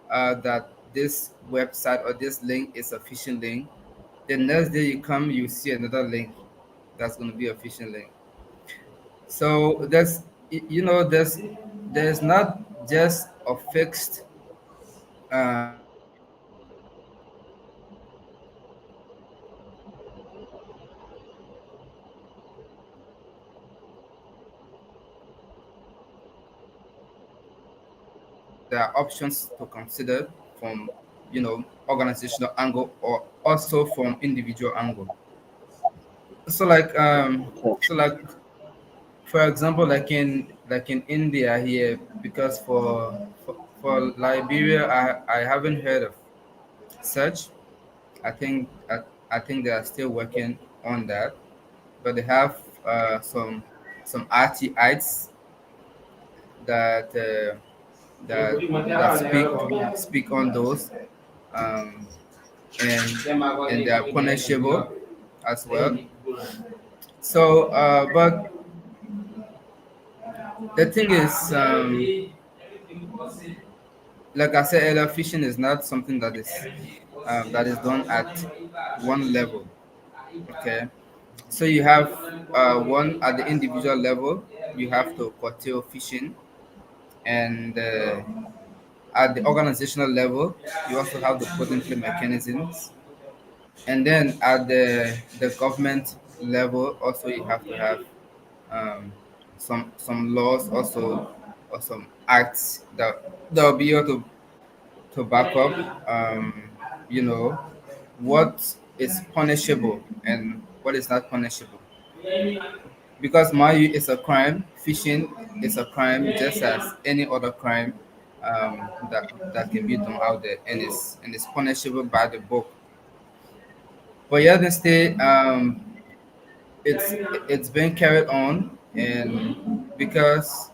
that this website or this link is a phishing link, the next day you come, you see another link that's going to be a phishing link. So there's not just a fixed there are options to consider from organizational angle or also from individual angle. So like for example, like in India here, because for Liberia, I haven't heard of such. I think they are still working on that, but they have some RTIs that that speak on those, um, and they are punishable as well. So, but the thing is, like I said earlier, fishing is not something that is done at one level. Okay, so you have one at the individual level. You have to curtail fishing, and at the organizational level, you also have to put in place mechanisms, and then at the government level, also you have to have um, some laws also, or some acts that will be able to back up you know what is punishable and what is not punishable, because Mayu is a crime, fishing is a crime just as any other crime that can be done out there, and it's punishable by the book. But yet and still, it's it's been carried on, and because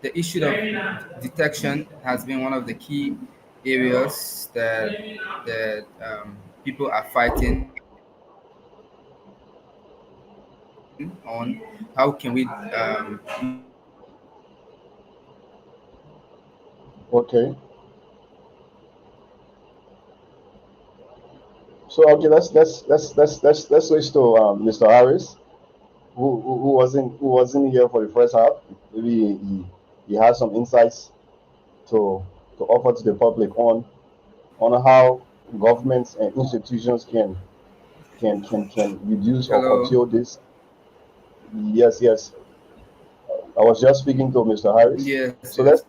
the issue of detection has been one of the key areas that people are fighting on. How can we make Okay. So okay, let's switch to Mr. Harris, who wasn't here for the first half. Maybe he has some insights to offer to the public on how governments and institutions can reduce or hello? curtail this. Yes, yes. I was just speaking to Mr. Harris. Yes, So yes.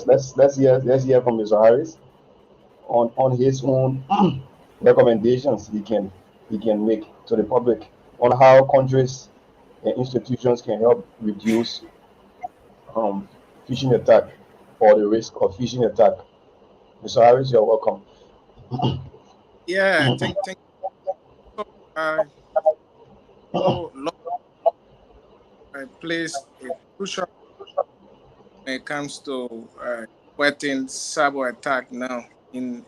let's hear from Mr. Harris on his own recommendations he can make to the public on how countries and institutions can help reduce um, phishing attack or the risk of phishing attack. Mr. Harris, you're welcome. Yeah, think so. Law plays a crucial when it comes to fighting cyber attack now in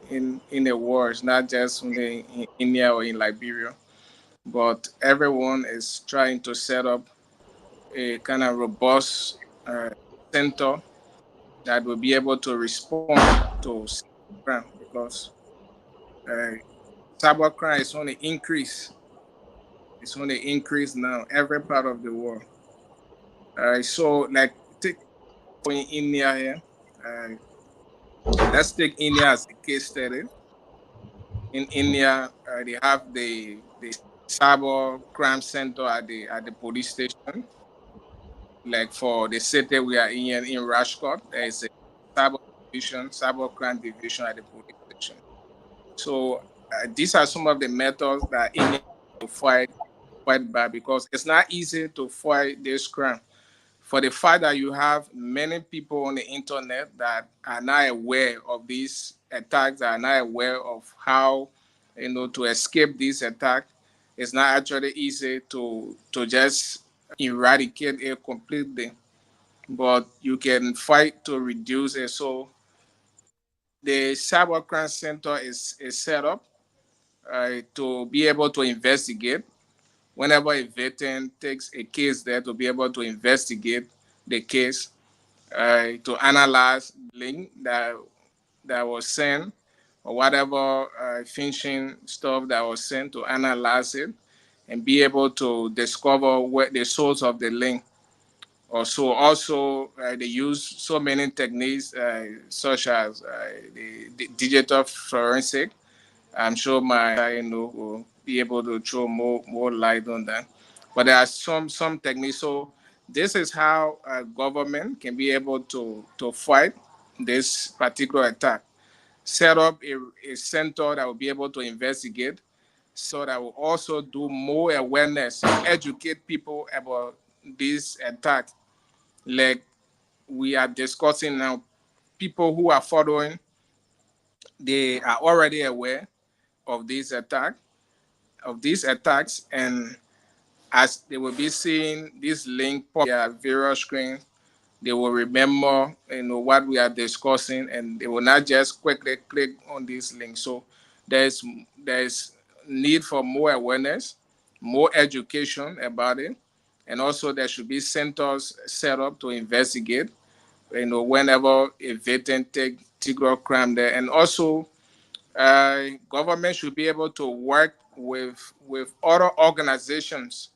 the wars, not just only in India or in Liberia, but everyone is trying to set up a kind of robust center that will be able to respond to crime because uh, cybercrime is on the increase. It's on the increase now, every part of the world. So, like, take in India here. Uh, let's take India as a case study. In India, they have the cyber crime center at the police station. Like for the city we are in Rajkot, there is a cyber division, cyber crime division at the police station. So these are some of the methods that India to fight back because it's not easy to fight this crime. For the fact that you have many people on the internet that are not aware of these attacks, are not aware of how to escape this attack, it's not actually easy to just eradicate it completely. But you can fight to reduce it. So the cybercrime center is set up to be able to investigate whenever a victim takes a case there to be able to investigate the case, to analyze the link that was sent or whatever phishing stuff that was sent, to analyze it and be able to discover what the source of the link. Also, they use so many techniques such as the digital forensic. I'm sure my will be able to throw more light on that. But there are some techniques. So this is how a government can be able to fight this particular attack. Set up a center that will be able to investigate, so that will also do more awareness, educate people about this attack. Like we are discussing now, people who are following, they are already aware of this attack, and as they will be seeing this link pop their various screens, they will remember what we are discussing, and they will not just quickly click on this link. So there's need for more awareness, more education about it, and also there should be centers set up to investigate whenever a victim take particular crime there. And also government should be able to work with other organizations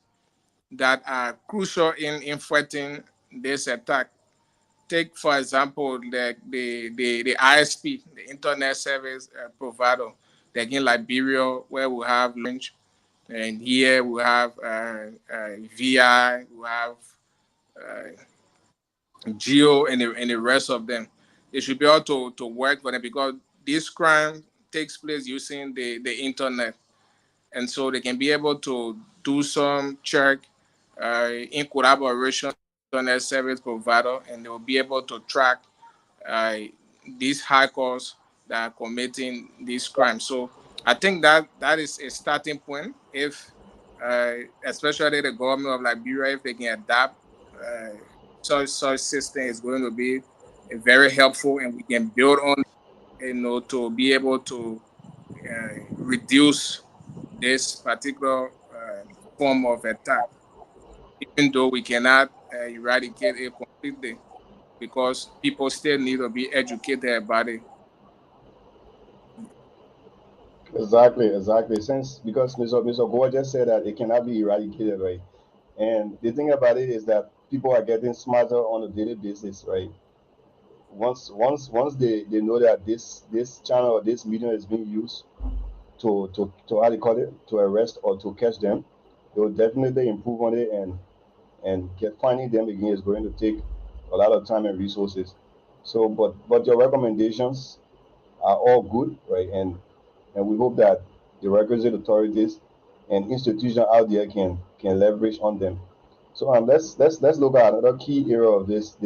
that are crucial in fighting this attack. Take for example the ISP, the internet service provider, like in Liberia, where we have Lynch, and here we have VI, we have Geo, and the rest of them. They should be able to work for them because this crime takes place using the internet, and so they can be able to do some check in collaboration with internet service provider, and they will be able to track uh, these hackers that are committing these crimes. So I think that is a starting point. If especially the government of Liberia, if they can adapt such system, is going to be very helpful, and we can build on to be able to reduce this particular form of attack, even though we cannot eradicate it completely because people still need to be educated about it. Exactly, exactly. Since because Mr. Goa just said that it cannot be eradicated, right? And the thing about it is that people are getting smarter on a daily basis, right? Once they know that this channel or this medium is being used to how they call it, to arrest or to catch them, they will definitely improve on it, and get finding them again is going to take a lot of time and resources. So, but your recommendations are all good, right? And we hope that the requisite authorities and institutions out there can leverage on them. So let's look at another key area of this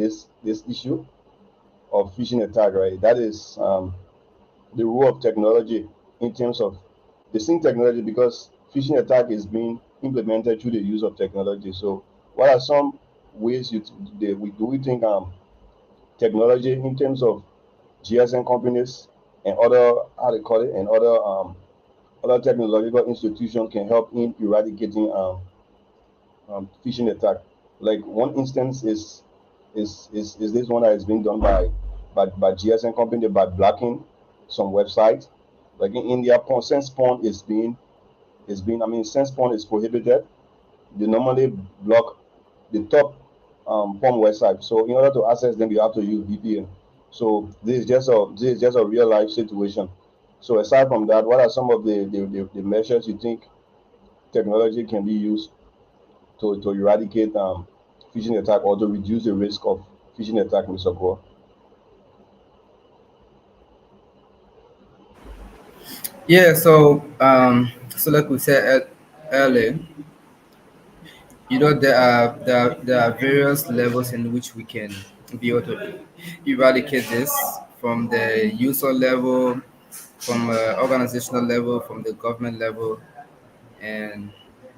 issue of phishing attack, right? That is the role of technology in terms of the same technology, because phishing attack is being implemented through the use of technology. So what are some ways do we think technology in terms of GSM companies and other, how they call it, and other technological institutions can help in eradicating phishing attack? Like one instance is this one that is being done by GSM company by blocking some websites. Like in India, since porn is being, I mean, since porn is prohibited, they normally block the top porn website. So in order to access them, you have to use VPN. So this is just a real life situation. So aside from that, what are some of the measures you think technology can be used to eradicate phishing attack, or to reduce the risk of phishing attack, Mr. Gore? Yeah, so like we said earlier, there are various levels in which we can be able to eradicate this, from the user level, from organizational level, from the government level, and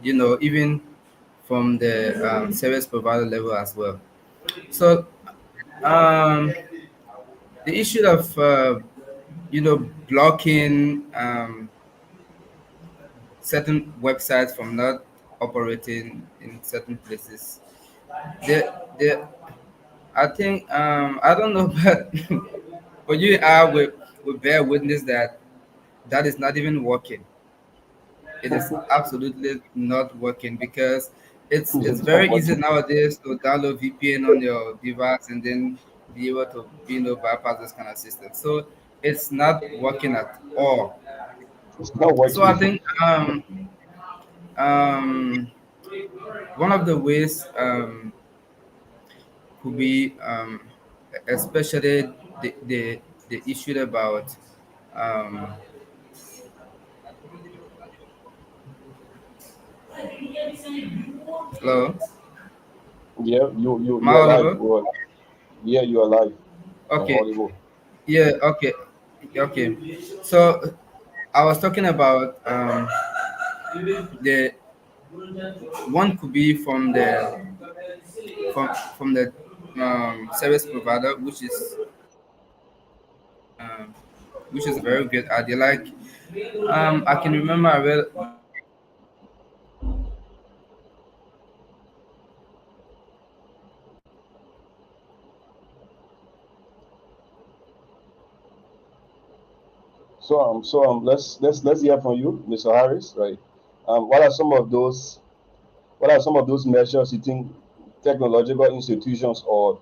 even from the service provider level as well. So um, the issue of blocking certain websites from not operating in certain places. There, I think I don't know, but you and I will bear witness that that is not even working. It is absolutely not working, because it's It's not very easy working. nowadays to download VPN on your device and then be able to bypass this kind of system. So it's not working at all. It's not So I working. think um, one of the ways could be especially the issue about um, hello, Yeah, you am I are live. audible? Well, yeah, you are live and Okay, audible. yeah, okay, okay. So I was talking about the one could be from the service provider, um, which is a very good idea. Like I can remember I read Let's hear from you, Mr. Harris. Right. What are some of those measures you think technological institutions or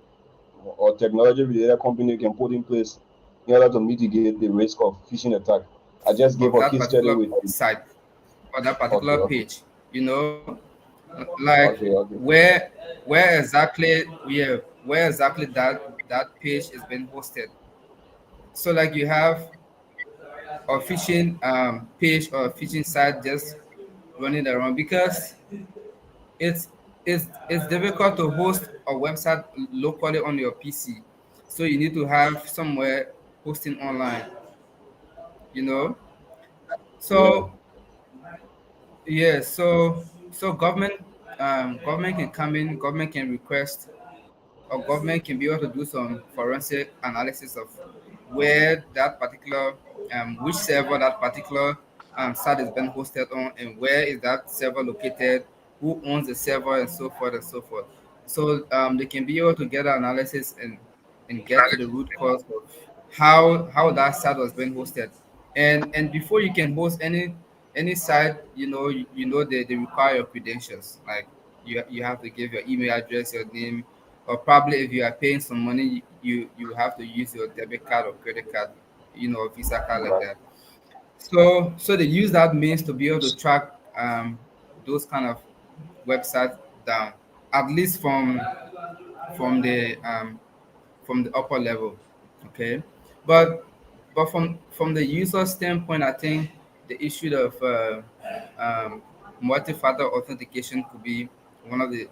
technology related company can put in place in order to mitigate the risk of phishing attack? I just gave of a that case study particular with. site or that Okay, particular okay, page. Like okay, okay. where exactly, yeah, where exactly that page is being hosted. So like you have a phishing page or a phishing site just running around, because it's it's difficult to host a website locally on your PC. So you need to have somewhere hosting online, you know. Yeah, So yeah, so government can come in, government can request, or government can be able to do some forensic analysis of where that particular which server that particular site is being hosted on, and where is that server located, who owns the server, and so forth and so forth. So they can be able to get an analysis and get to the root cause of how that site was being hosted. And before you can host any site, they require your credentials. Like you have to give your email address, your name, or probably if you are paying some money, you have to use your debit card or credit card, Visa card, like right. that. So they use that means to be able to track those kind of websites down, at least from the um, from the upper level. Okay, but from the user standpoint, I think the issue of multi-factor authentication could be one of the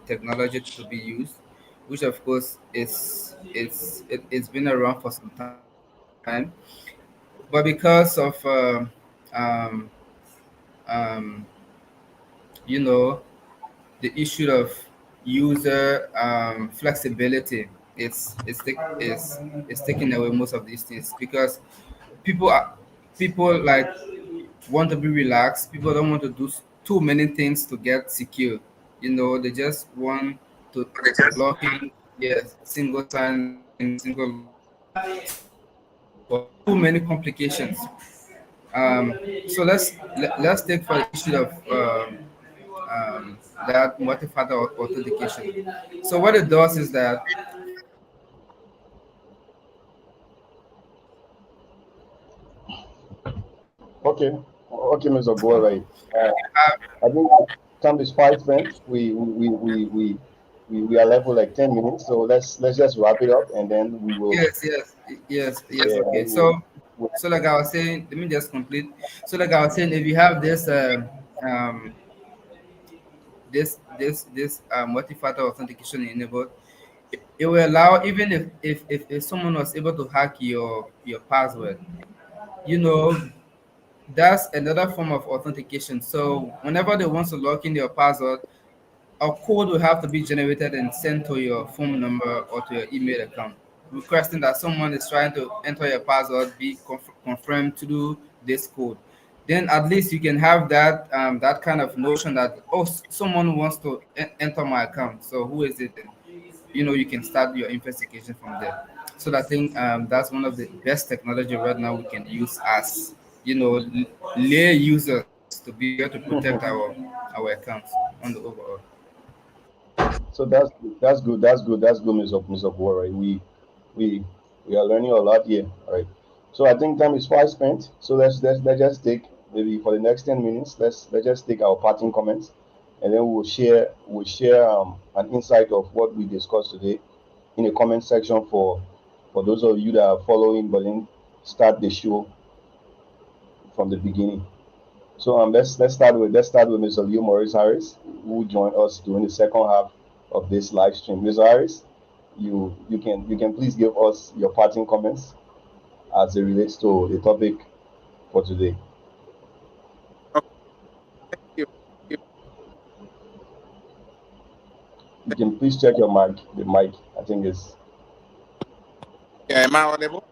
technology to be used, which of course it's been around for some time, but because of um, um, you know the issue of user flexibility, it's taking away most of these things because people are people like want to be relaxed. People don't want to do too many things to get secure. They just want to log in, yes, single sign in, single login. So they don't want to go for too many complications. So let's take for the issue of that multi-factor authentication. So what it does is that, for example, Okay, okay, Mr. Goa, right. if you have, I think time is fast spent. We are left with like 10 minutes, so let's just wrap it up, and then we will. yes, Yeah, okay. we will. So like I was saying, let me just complete. So like I was saying, if you have um, this multi-factor authentication enabled, it will allow, even if someone was able to hack your password, you know that's another form of authentication. So whenever they want to log in your password, a code will have to be generated and sent to your phone number or to your email account, requesting that someone is trying to enter your password be confirmed through this code. Then at least you can have that kind of notion that, oh, someone wants to enter my account. So who is it? And you can start your investigation from there. So I think that's one of the best technology right now we can use as lay users to be able to protect our accounts on the overall. So that's good. That's good. That's good, Mr. Goa, right? We we are learning a lot here, all right? So I think time is fast spent. So let's just take maybe for the next 10 minutes. Let's just take our parting comments, and then we'll share an insight of what we discussed today in the comment section for those of you that are following, but then start the show from the beginning. So let's start with Mr. Leo Maurice Harris, who joined us during the second half of this live stream. Mr. Harris, you can please give us your parting comments as it relates to the topic for today. Okay, thank you. You- You can please check your mic. The mic, I think is Yeah, am I audible?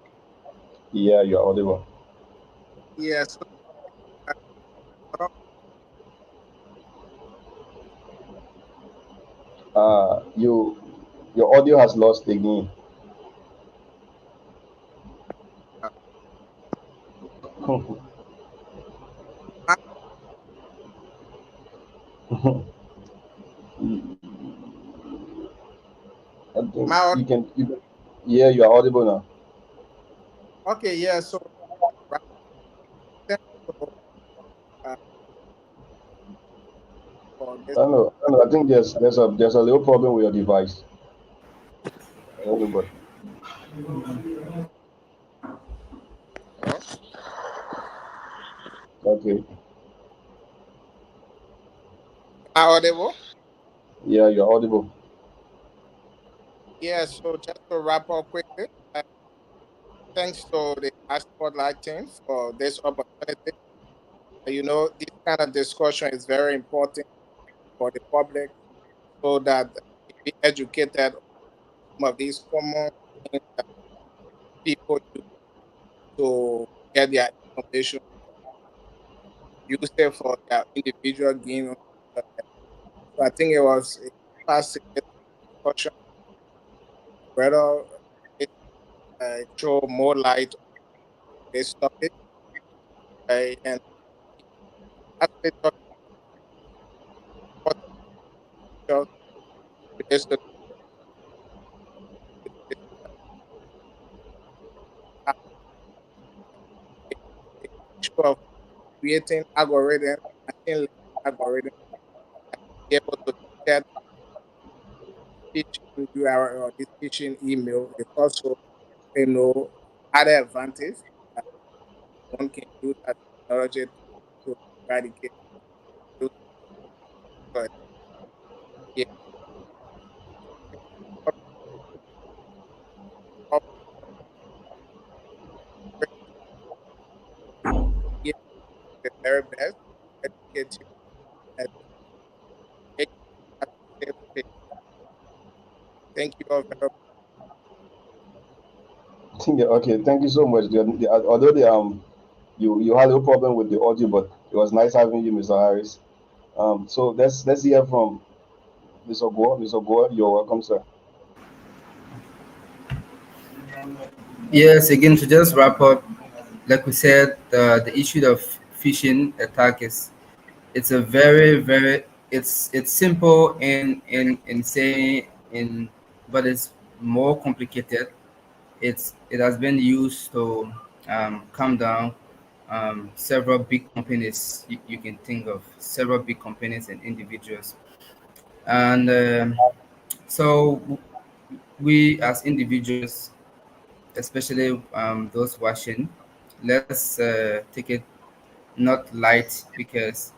yeah, you're audible. Yeah, so uh, Your audio has lost again. am I think I you can. Yeah, you're audible now. okay, yeah, so right then, so, uh, for this, I don't know. I think there's a little problem with your device. I don't know, but uh, okay. am I audible? Yeah, you're audible. Yeah, so just to wrap up quickly, uh, thanks to the Spotlight team for this opportunity. This kind of discussion is very important for the public so that they be educated on some of these common things that people use to get their information, use it for their individual gain. So I think it was a fascinating discussion, whether it throw more light on this topic. And actually talking about what relates to this uh, issue of creating algorithm, machine learning algorithm, be able to detect phishing URL or this phishing email is also, added advantage that one can use that technology to eradicate those. But yeah, very best to educate you and make you have a safe space. Thank you all very Yeah, okay, thank you so much. Although you had no problem with the audio, but it was nice having you, Mr. Harris. So let's hear from Mr. Gore. Mr. Gore, you're welcome, sir. Yes, again, to just wrap up, like we said, the issue of phishing attack is it's a very it's simple in saying in, but it's more complicated. It has been used to calm down several big companies. You can think of several big companies and individuals, and so we as individuals, especially those watching, let's take it not light, because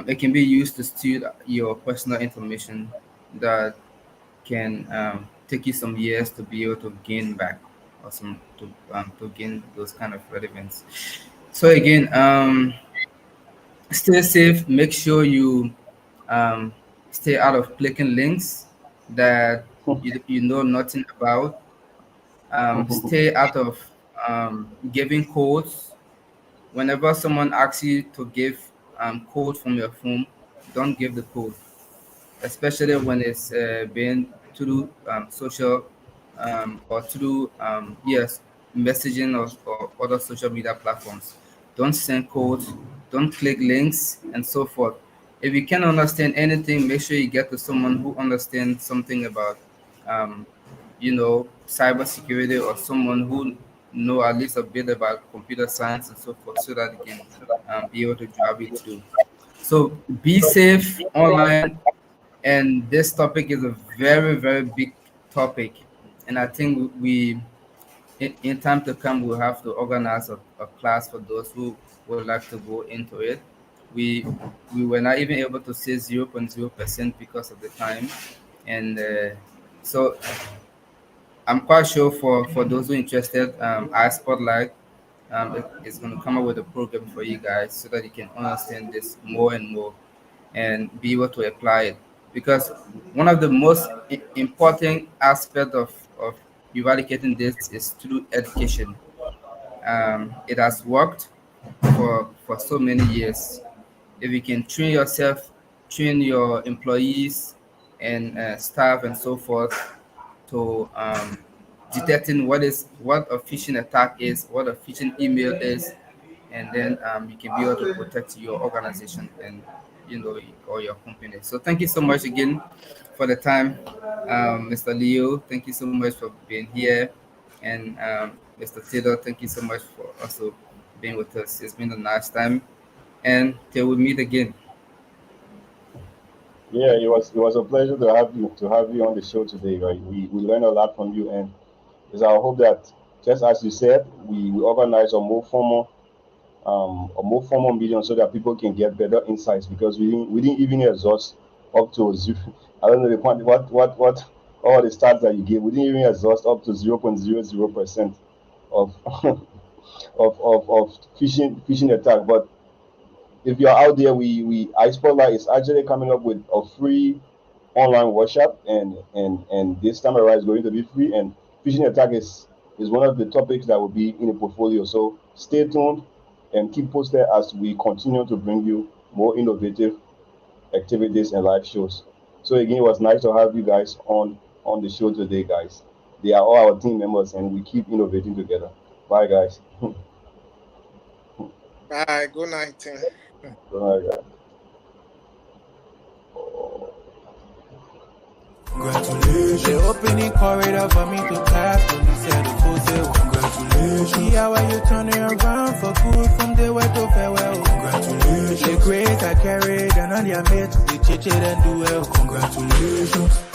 it can be used to steal your personal information that can take you some years to be able to gain back, or some to gain those kind of relevance. So again, stay safe. Make sure you um, stay out of clicking links that you know nothing about. Stay out of giving codes. Whenever someone asks you to give code from your phone, don't give the code, especially when it's being through social or through yes, messaging, or other social media platforms. Don't send codes, don't click links, and so forth. If you can't understand anything, make sure you get to someone who understands something about um, cybersecurity, or someone who know at least a bit about computer science and so forth, so that they can be able to drive you through. So be safe online, and this topic is a very big topic, and I think in time to come we'll have to organize a class for those who would like to go into it. We were not even able to say 0.0% because of the time, and so I'm quite sure for those who are interested, I Spotlight is going to come up with a program for you guys, so that you can understand this more and more and be able to apply it. Because one of the most important aspects of eradicating this is through education. It has worked for so many years. If you can train yourself, train your employees and staff and so forth to detecting what a phishing attack is, what a phishing email is, and then you can be able to protect your organization and or your company. So thank you so much again for the time, Mr. Leo. Thank you so much for being here, and Mr. Taylor. Thank you so much for also being with us. It's been a nice time, and till we meet again. Yeah, it was a pleasure to have you on the show today. Right, we learned a lot from you, and it's our hope that, just as you said, we organize a more formal medium, so that people can get better insights, because we didn't even exhaust up to zero. I don't know the point, what all the stats that you gave. We didn't even exhaust up to 0.00% of of phishing attack. But if you're out there, we iSpotlight is actually coming up with a free online workshop, and this time around is going to be free. And phishing attack is one of the topics that will be in the portfolio. So stay tuned and keep posted as we continue to bring you more innovative activities and live shows. So again, it was nice to have you guys on the show today, guys. They are all our team members, and we keep innovating together. Bye, guys. Bye. Good night, Tim. Bye, guys. Congratulations. The opening corridor for me to pass. When you said the full say congratulations. See how you turning around for good from the way to farewell. Congratulations. The grace I carried and on your mates, they cheat and do well. Congratulations.